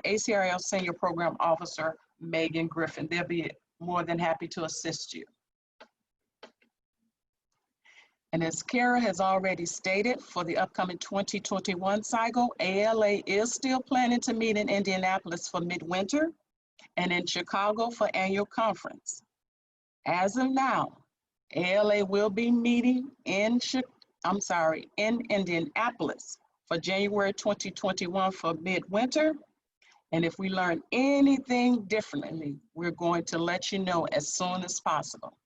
ACRL Senior Program Officer Megan Griffin. They'll be more than happy to assist you. And as Kara has already stated, for the upcoming 2021 cycle, ALA is still planning to meet in Indianapolis for midwinter and in Chicago for annual conference. As of now, ALA will be meeting in Indianapolis for January 2021 for midwinter. And if we learn anything differently, we're going to let you know as soon as possible.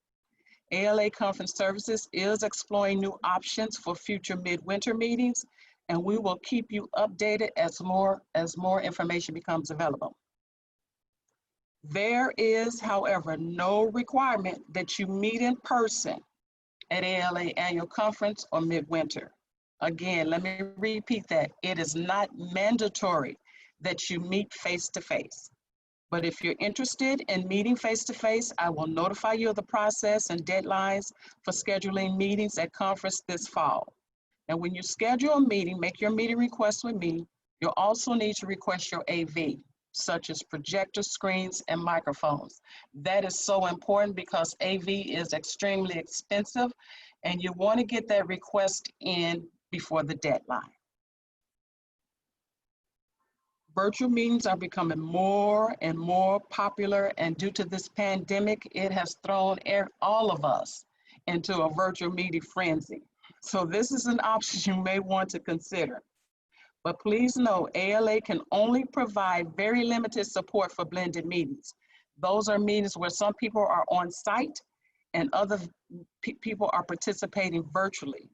ALA Conference Services is exploring new options for future midwinter meetings, and we will keep you updated as more information becomes available. There is, however, no requirement that you meet in person at ALA annual conference or midwinter. Again, let me repeat that. It is not mandatory that you meet face-to-face. But if you're interested in meeting face-to-face, I will notify you of the process and deadlines for scheduling meetings at conference this fall. And when you schedule a meeting, make your meeting request with me. You'll also need to request your AV, such as projector screens and microphones. That is so important because AV is extremely expensive, and you want to get that request in before the deadline. Virtual meetings are becoming more and more popular, and due to this pandemic, it has thrown all of us into a virtual meeting frenzy. So this is an option you may want to consider. But please know, ALA can only provide very limited support for blended meetings. Those are meetings where some people are on site and other people are participating virtually.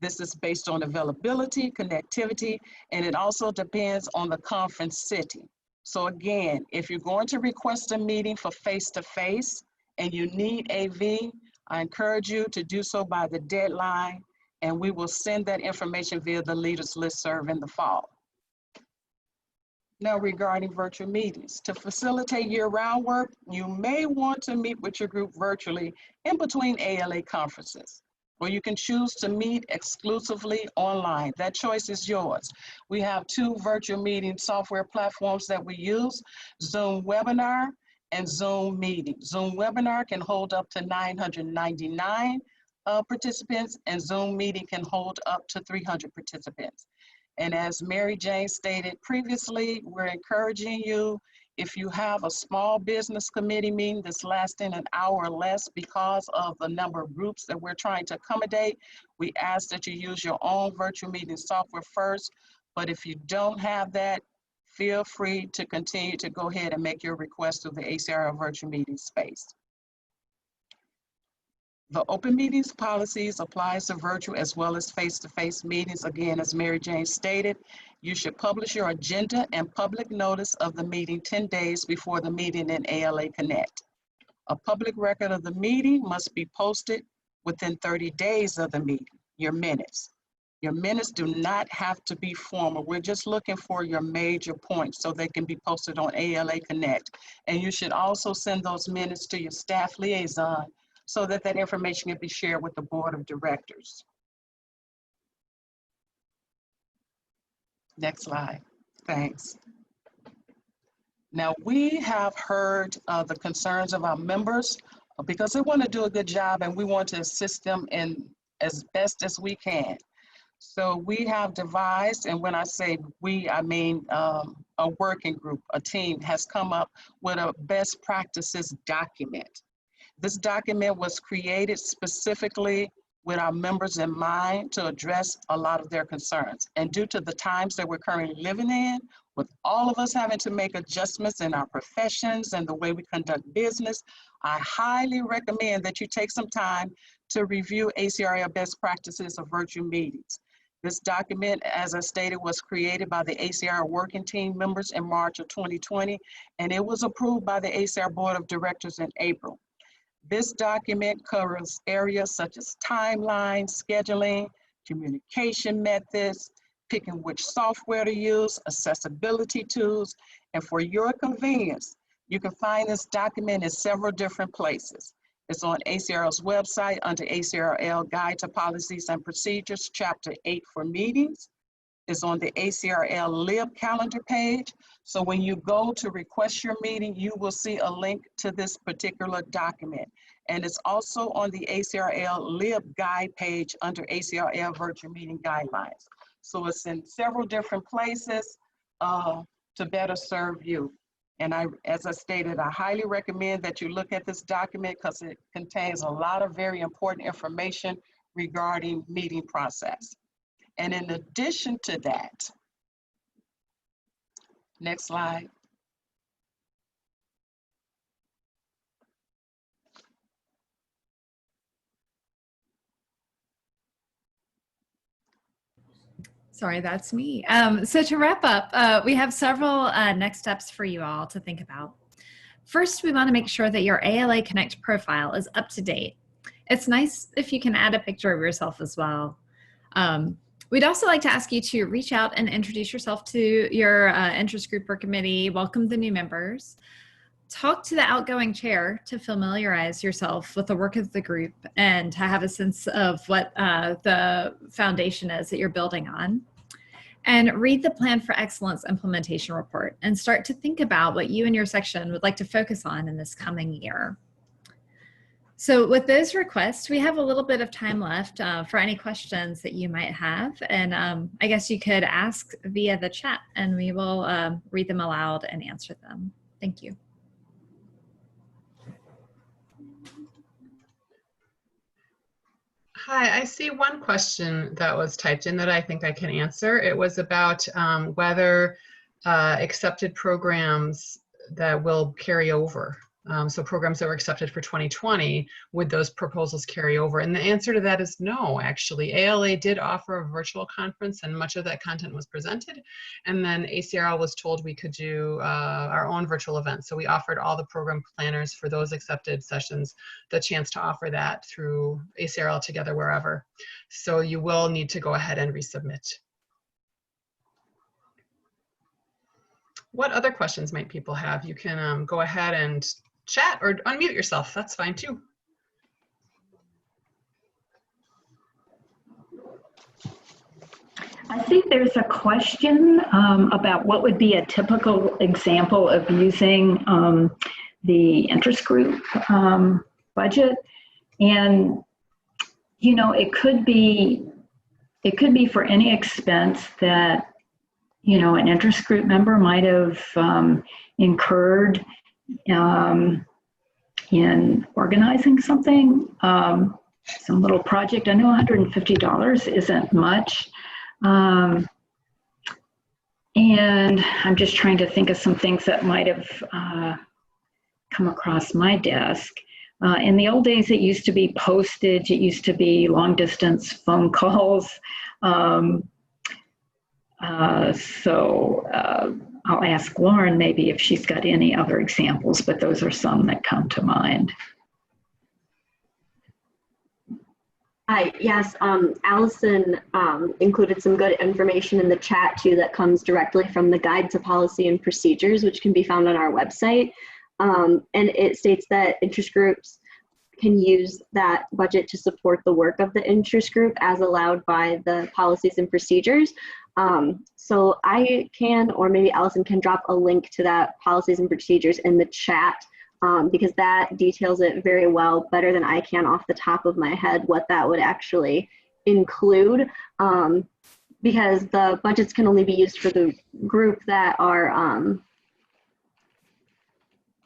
This is based on availability, connectivity, and it also depends on the conference city. So again, if you're going to request a meeting for face-to-face and you need AV, I encourage you to do so by the deadline, and we will send that information via the Leaders Listserv in the fall. Now, regarding virtual meetings, to facilitate year-round work, you may want to meet with your group virtually in between ALA conferences, or you can choose to meet exclusively online. That choice is yours. We have 2 virtual meeting software platforms that we use, Zoom Webinar and Zoom Meeting. Zoom Webinar can hold up to 999 participants, and Zoom Meeting can hold up to 300 participants. And as Mary Jane stated previously, we're encouraging you, if you have a small business committee meeting that's lasting an hour or less because of the number of groups that we're trying to accommodate, we ask that you use your own virtual meeting software first. But if you don't have that, feel free to continue to go ahead and make your request through the ACRL virtual meeting space. The open meetings policies applies to virtual as well as face-to-face meetings. Again, as Mary Jane stated, you should publish your agenda and public notice of the meeting 10 days before the meeting in ALA Connect. A public record of the meeting must be posted within 30 days of the meeting, your minutes. Your minutes do not have to be formal. We're just looking for your major points so they can be posted on ALA Connect. And you should also send those minutes to your staff liaison so that that information can be shared with the board of directors. Next slide, thanks. Now we have heard the concerns of our members because they want to do a good job and we want to assist them in as best as we can. So we have devised, and when I say we, I mean a working group, a team has come up with a best practices document. This document was created specifically with our members in mind to address a lot of their concerns. And due to the times that we're currently living in, with all of us having to make adjustments in our professions and the way we conduct business, I highly recommend that you take some time to review ACRL best practices of virtual meetings. This document, as I stated, was created by the ACRL working team members in March of 2020, and it was approved by the ACRL Board of Directors in April. This document covers areas such as timeline, scheduling, communication methods, picking which software to use, accessibility tools, and for your convenience, you can find this document in several different places. It's on ACRL's website under ACRL Guide to Policies and Procedures, Chapter 8 for meetings. It's on the ACRL Lib calendar page. So when you go to request your meeting, you will see a link to this particular document. And it's also on the ACRL Lib Guide page under ACRL Virtual Meeting Guidelines. So it's in several different places to better serve you. And as I stated, I highly recommend that you look at this document because it contains a lot of very important information regarding meeting process. And in addition to that, next slide. Sorry, that's me. So to wrap up, we have several next steps for you all to think about. First, we want to make sure that your ALA Connect profile is up to date. It's nice if you can add a picture of yourself as well. We'd also like to ask you to reach out and introduce yourself to your interest group or committee, welcome the new members, talk to the outgoing chair to familiarize yourself with the work of the group and to have a sense of what the foundation is that you're building on. And read the Plan for Excellence implementation report and start to think about what you and your section would like to focus on in this coming year. So with those requests, we have a little bit of time left for any questions that you might have. And I guess you could ask via the chat and we will read them aloud and answer them. Thank you. Hi, I see one question that was typed in that I think I can answer. It was about whether accepted programs that will carry over. So programs that were accepted for 2020, would those proposals carry over? And the answer to that is no, actually. ALA did offer a virtual conference and much of that content was presented. And then ACRL was told we could do our own virtual event. So we offered all the program planners for those accepted sessions the chance to offer that through ACRL Together Wherever. So you will need to go ahead and resubmit. What other questions might people have? You can go ahead and chat or unmute yourself. That's fine too. I think there's a question about what would be a typical example of using the interest group budget. And, it could be for any expense that, an interest group member might have incurred in organizing something, some little project. I know $150 isn't much. And I'm just trying to think of some things that might have come across my desk. In the old days, it used to be postage. It used to be long distance phone calls. I'll ask Lauren maybe if she's got any other examples, but those are some that come to mind. Hi, yes, Allison included some good information in the chat too that comes directly from the Guide to Policy and Procedures, which can be found on our website. And it states that interest groups can use that budget to support the work of the interest group as allowed by the policies and procedures. So I can, or maybe Allison can drop a link to that policies and procedures in the chat. Because that details it very well, better than I can off the top of my head, what that would actually include. Because the budgets can only be used for the group that are,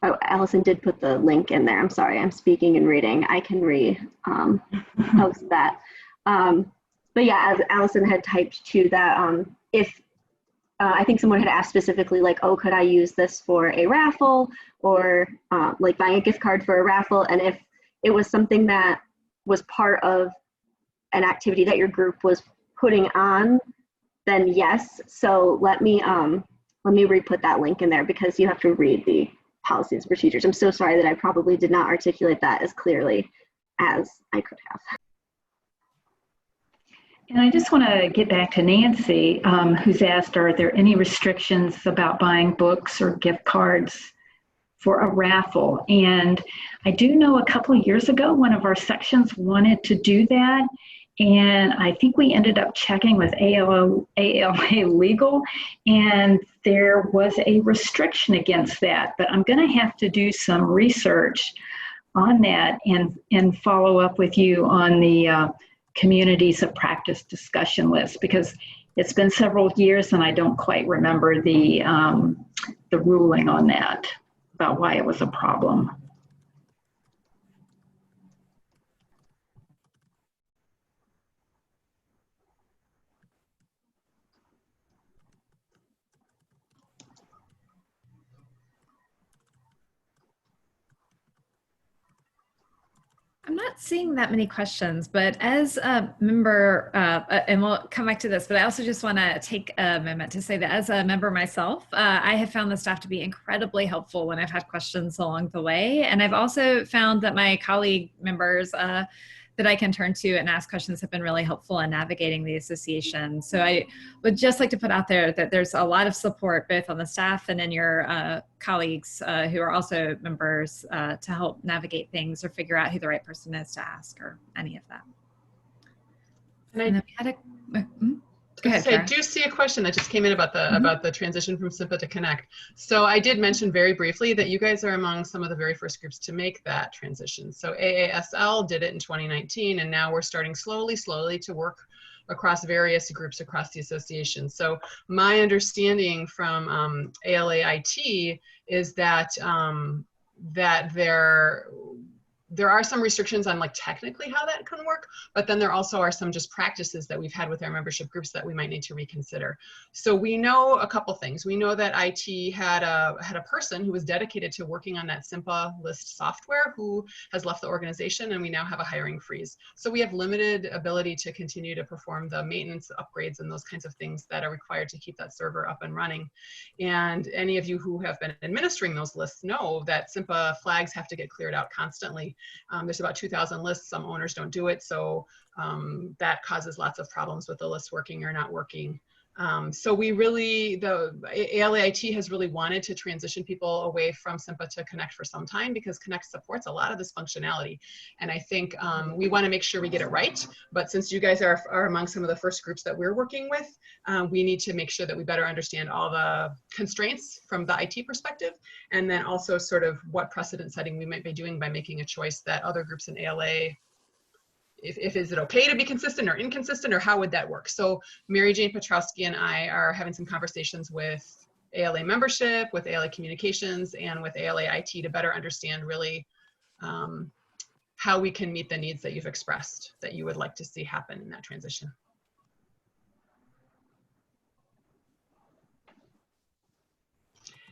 oh, Allison did put the link in there. I'm sorry, I'm speaking and reading. I can post that. But yeah, as Allison had typed too, that if I think someone had asked specifically like, oh, could I use this for a raffle or like buying a gift card for a raffle? And if it was something that was part of an activity that your group was putting on, then yes. So let me re-put that link in there because you have to read the policies and procedures. I'm so sorry that I probably did not articulate that as clearly as I could have. And I just want to get back to Nancy, who's asked, are there any restrictions about buying books or gift cards for a raffle? And I do know a couple of years ago, one of our sections wanted to do that. And I think we ended up checking with ALA Legal, and there was a restriction against that. But I'm going to have to do some research on that and follow up with you on the communities of practice discussion list, because it's been several years and I don't quite remember the ruling on that, about why it was a problem. I'm not seeing that many questions, but as a member, and we'll come back to this, but I also just want to take a moment to say that as a member myself, I have found the staff to be incredibly helpful when I've had questions along the way. And I've also found that my colleague members that I can turn to and ask questions have been really helpful in navigating the association. So I would just like to put out there that there's a lot of support both on the staff and in your colleagues who are also members to help navigate things or figure out who the right person is to ask or any of that. And then we had a, go ahead, I do see a question that just came in about the transition from SIMPA to Connect. So I did mention very briefly that you guys are among some of the very first groups to make that transition. So AASL did it in 2019, and now we're starting slowly to work across various groups across the association. So my understanding from ALAIT is that there are some restrictions on like technically how that can work, but then there also are some just practices that we've had with our membership groups that we might need to reconsider. So we know a couple things. We know that IT had a person who was dedicated to working on that SIMPA list software who has left the organization, and we now have a hiring freeze. So we have limited ability to continue to perform the maintenance upgrades and those kinds of things that are required to keep that server up and running. And any of you who have been administering those lists know that SIMPA flags have to get cleared out constantly. There's about 2,000 lists. Some owners don't do it, so that causes lots of problems with the list working or not working. So we really, the ALAIT has really wanted to transition people away from SIMPA to Connect for some time, because Connect supports a lot of this functionality. And I think we want to make sure we get it right. But since you guys are among some of the first groups that we're working with, we need to make sure that we better understand all the constraints from the IT perspective, and then also sort of what precedent setting we might be doing by making a choice that other groups in ALA if is it okay to be consistent or inconsistent, or how would that work? So Mary Jane Petrowski and I are having some conversations with ALA membership, with ALA communications, and with ALA IT to better understand really how we can meet the needs that you've expressed that you would like to see happen in that transition.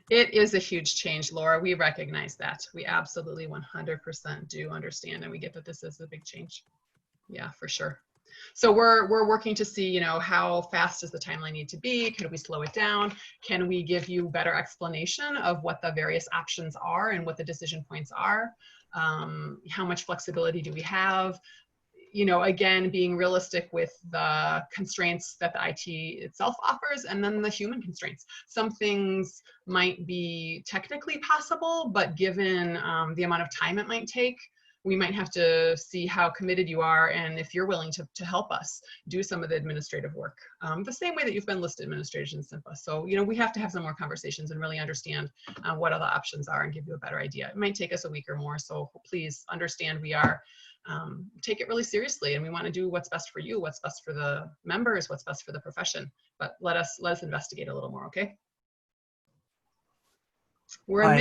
It is a huge change, Laura. We recognize that. We absolutely 100% do understand, and we get that this is a big change. Yeah, for sure. So we're working to see, you know, how fast does the timeline need to be? Can we slow it down? Can we give you better explanation of what the various options are and what the decision points are? How much flexibility do we have? You know, again, being realistic with the constraints that the IT itself offers, and then the human constraints. Some things might be technically possible, but given the amount of time it might take, we might have to see how committed you are and if you're willing to help us do some of the administrative work, the same way that you've been listed administrators in SIMPA. So, you know, we have to have some more conversations and really understand what other options are and give you a better idea. It might take us a week or more, so please understand we are take it really seriously, and we want to do what's best for you, what's best for the members, what's best for the profession. But let us investigate a little more, okay? We're a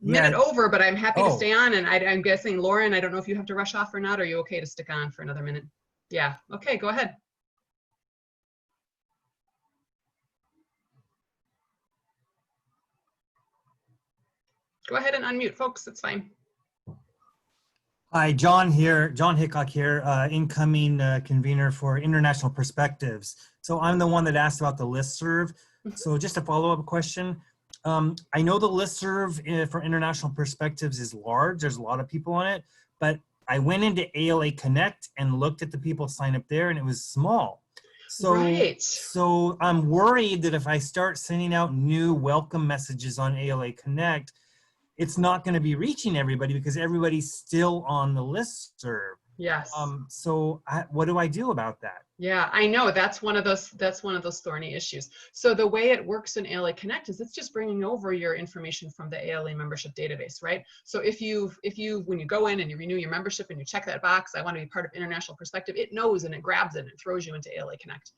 minute over, but I'm happy to stay on, and I'm guessing Lauren, I don't know if you have to rush off or not. Are you okay to stick on for another minute? Yeah, okay, go ahead. Go ahead and unmute, folks, it's fine. Hi, John here, John Hickok here, incoming convener for International Perspectives. So I'm the one that asked about the listserv. So just a follow-up question. I know the listserv for International Perspectives is large. There's a lot of people on it, but I went into ALA Connect and looked at the people sign up there, and it was small. So I'm worried that if I start sending out new welcome messages on ALA Connect, it's not going to be reaching everybody because everybody's still on the listserv. Yes. So what do I do about that? Yeah, I know that's one of those thorny issues. So the way it works in ALA Connect is it's just bringing over your information from the ALA membership database, right? So if you when you go in and you renew your membership and you check that box, I want to be part of International Perspective, it knows and it grabs it and it throws you into ALA Connect.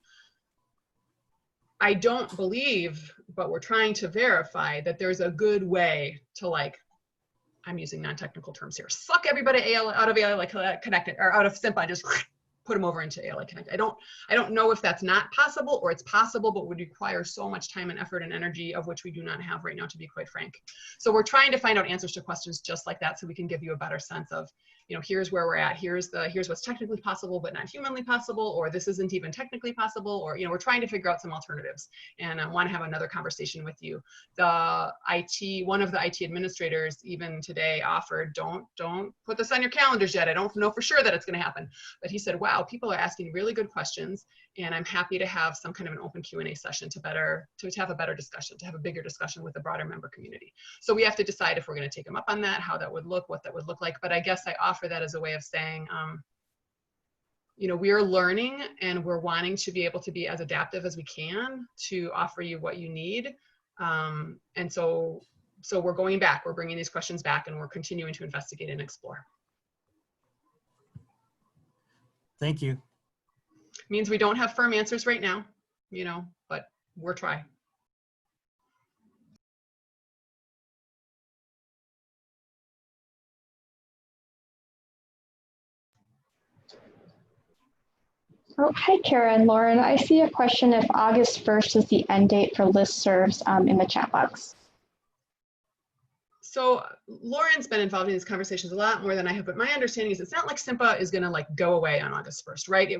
I don't believe, but we're trying to verify that there's a good way to, like, I'm using non-technical terms here, suck everybody out of ALA Connect or out of SIMPA and just put them over into ALA Connect. I don't know if that's not possible or it's possible, but would require so much time and effort and energy of which we do not have right now, to be quite frank. So we're trying to find out answers to questions just like that so we can give you a better sense of, you know, here's where we're at, here's what's technically possible but not humanly possible, or this isn't even technically possible, or, you know, we're trying to figure out some alternatives, and I want to have another conversation with you. One of the IT administrators even today offered, don't put this on your calendars yet, I don't know for sure that it's going to happen, but he said, wow, people are asking really good questions, and I'm happy to have some kind of an open Q&A session to have a better discussion, to have a bigger discussion with the broader member community. So we have to decide if we're going to take them up on that, how that would look, what that would look like. But I guess I offer that as a way of saying, you know, we're learning and we're wanting to be able to be as adaptive as we can to offer you what you need. And so we're going back, we're bringing these questions back, and we're continuing to investigate and explore. Thank you. Means we don't have firm answers right now, you know, but we're trying. Oh, hi, Kara and Lauren. I see a question if August 1st is the end date for listservs in the chat box. So Lauren's been involved in these conversations a lot more than I have, but my understanding is it's not like SIMPA is going to, like, go away on August 1st, right?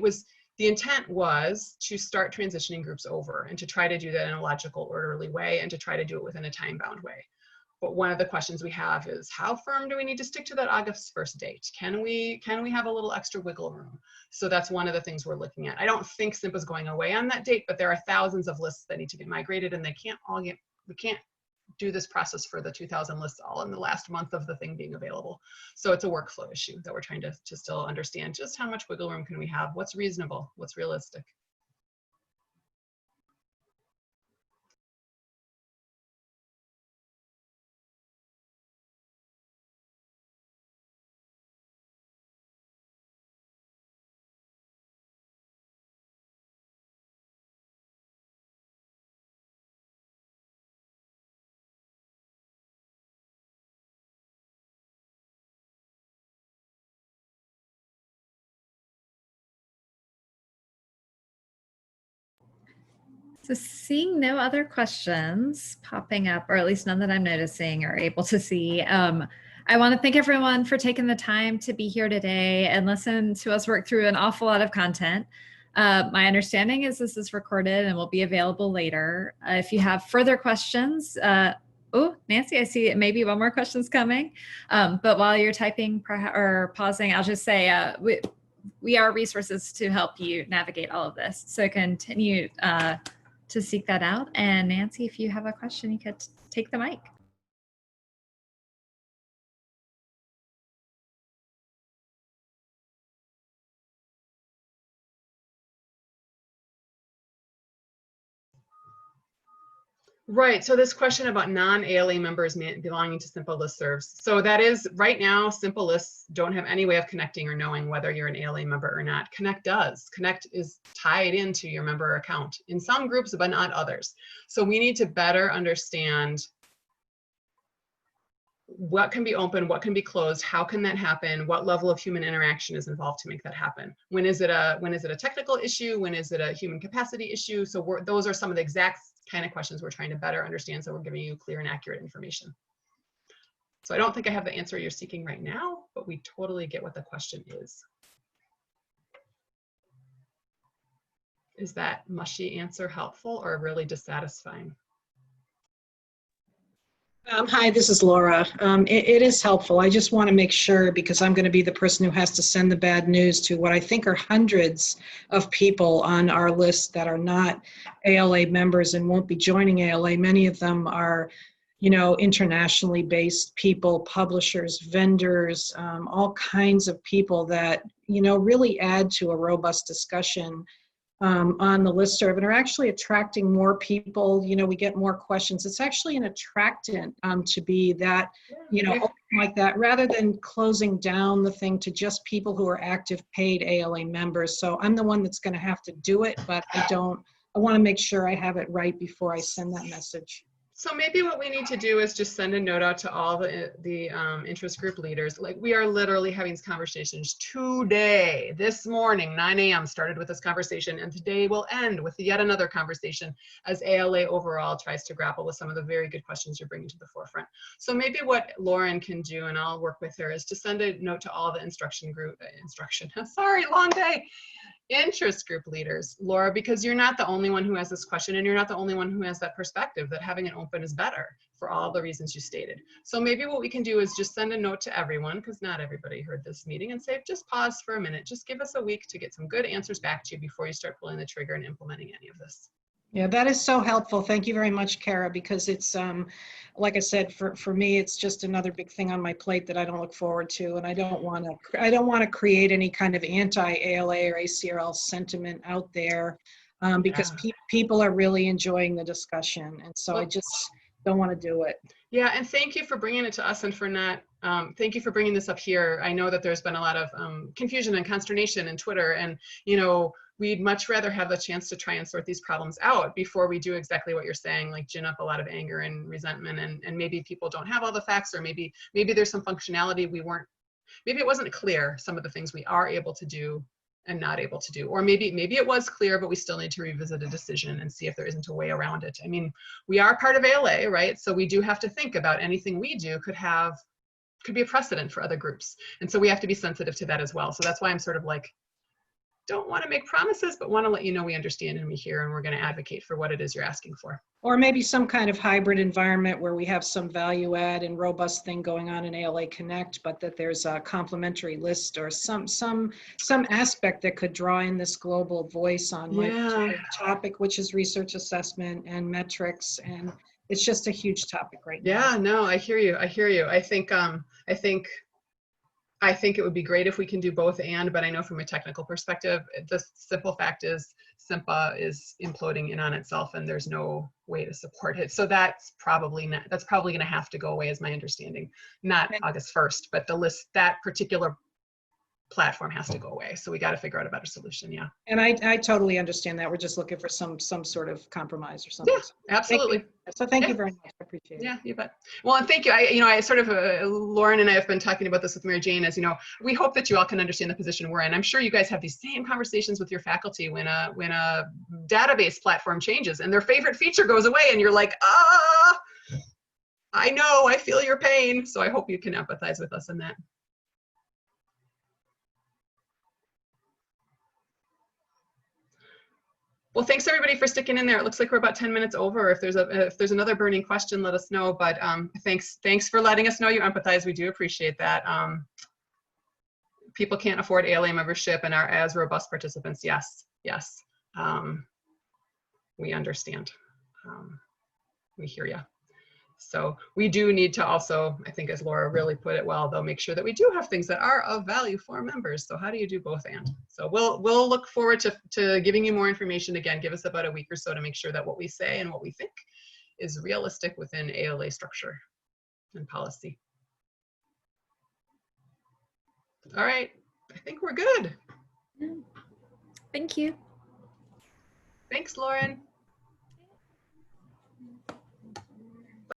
The intent was to start transitioning groups over and to try to do that in a logical, orderly way and to try to do it within a time-bound way. But one of the questions we have is, how firm do we need to stick to that August 1st date? Can we have a little extra wiggle room? So that's one of the things we're looking at. I don't think SIMPA is going away on that date, but there are thousands of lists that need to get migrated, and we can't do this process for the 2,000 lists all in the last month of the thing being available. So it's a workflow issue that we're trying to still understand just how much wiggle room can we have, what's reasonable, what's realistic. So seeing no other questions popping up, or at least none that I'm noticing or able to see, I want to thank everyone for taking the time to be here today and listen to us work through an awful lot of content. My understanding is this is recorded and will be available later. If you have further questions, oh, Nancy, I see maybe one more question's coming. But while you're typing or pausing, I'll just say we are resources to help you navigate all of this. So continue to seek that out. And Nancy, if you have a question, you could take the mic. Right, so this question about non-ALA members belonging to simple listservs. So that is, right now, simple lists don't have any way of connecting or knowing whether you're an ALA member or not. Connect does. Connect is tied into your member account in some groups, but not others. So we need to better understand what can be open, what can be closed, how can that happen, what level of human interaction is involved to make that happen. When is it a technical issue? When is it a human capacity issue? So those are some of the exact kind of questions we're trying to better understand, so we're giving you clear and accurate information. So I don't think I have the answer you're seeking right now, but we totally get what the question is. Is that mushy answer helpful or really dissatisfying? Hi, this is Laura. It is helpful. I just want to make sure, because I'm going to be the person who has to send the bad news to what I think are hundreds of people on our list that are not ALA members and won't be joining ALA. Many of them are, you know, internationally based people, publishers, vendors, all kinds of people that, you know, really add to a robust discussion on the listserv and are actually attracting more people. You know, we get more questions. It's actually an attractant to be that, you know, open like that, rather than closing down the thing to just people who are active paid ALA members. So I'm the one that's going to have to do it, but I want to make sure I have it right before I send that message. So maybe what we need to do is just send a note out to all the interest group leaders. Like, we are literally having these conversations today. This morning, 9 a.m. started with this conversation, and today will end with yet another conversation as ALA overall tries to grapple with some of the very good questions you're bringing to the forefront. So maybe what Lauren can do, and I'll work with her, is to send a note to all the sorry, long day. Interest group leaders, Laura, because you're not the only one who has this question, and you're not the only one who has that perspective that having it open is better for all the reasons you stated. So maybe what we can do is just send a note to everyone, because not everybody heard this meeting, and say, just pause for a minute. Just give us a week to get some good answers back to you before you start pulling the trigger and implementing any of this. Yeah, that is so helpful. Thank you very much, Kara, because it's, like I said, for me, it's just another big thing on my plate that I don't look forward to. And I don't want to create any kind of anti-ALA or ACRL sentiment out there, because people are really enjoying the discussion. And so I just don't want to do it. Yeah, and thank you for bringing it to us and for not, thank you for bringing this up here. I know that there's been a lot of confusion and consternation in Twitter, and, you know, we'd much rather have the chance to try and sort these problems out before we do exactly what you're saying, like gin up a lot of anger and resentment, and maybe people don't have all the facts, or maybe there's some functionality maybe it wasn't clear, some of the things we are able to do and not able to do, or maybe it was clear, but we still need to revisit a decision and see if there isn't a way around it. I mean, we are part of ALA, right? So we do have to think about anything we do could be a precedent for other groups. And so we have to be sensitive to that as well. So that's why I'm sort of like, don't want to make promises, but want to let you know we understand and we hear, and we're going to advocate for what it is you're asking for. Or maybe some kind of hybrid environment where we have some value add and robust thing going on in ALA Connect, but that there's a complementary list or some aspect that could draw in this global voice on my topic, which is research assessment and metrics. And it's just a huge topic right now. Yeah, no, I hear you. I think it would be great if we can do both, but I know from a technical perspective, the simple fact is SIMPA is imploding in on itself, and there's no way to support it. So that's probably going to have to go away, is my understanding. Not August 1st, but the list, that particular platform has to go away. So we got to figure out a better solution. Yeah. And I totally understand that. We're just looking for some sort of compromise or something. Yeah, absolutely. Thank you very much. I appreciate it. Yeah, you bet. Well, and thank you. I sort of, Lauren and I have been talking about this with Mary Jane, as you know, we hope that you all can understand the position we're in. I'm sure you guys have these same conversations with your faculty when a database platform changes and their favorite feature goes away and you're like, I know, I feel your pain. So I hope you can empathize with us in that. Well, thanks everybody for sticking in there. It looks like we're about 10 minutes over. If there's another burning question, let us know. But thanks for letting us know you empathize. We do appreciate that. People can't afford ALA membership and are as robust participants. Yes. We understand. We hear you. So we do need to also, I think as Laura really put it well, though, make sure that we do have things that are of value for members. So how do you do both and? So we'll look forward to giving you more information. Again, give us about a week or so to make sure that what we say and what we think is realistic within ALA structure and policy. All right, I think we're good. Thank you. Thanks, Lauren.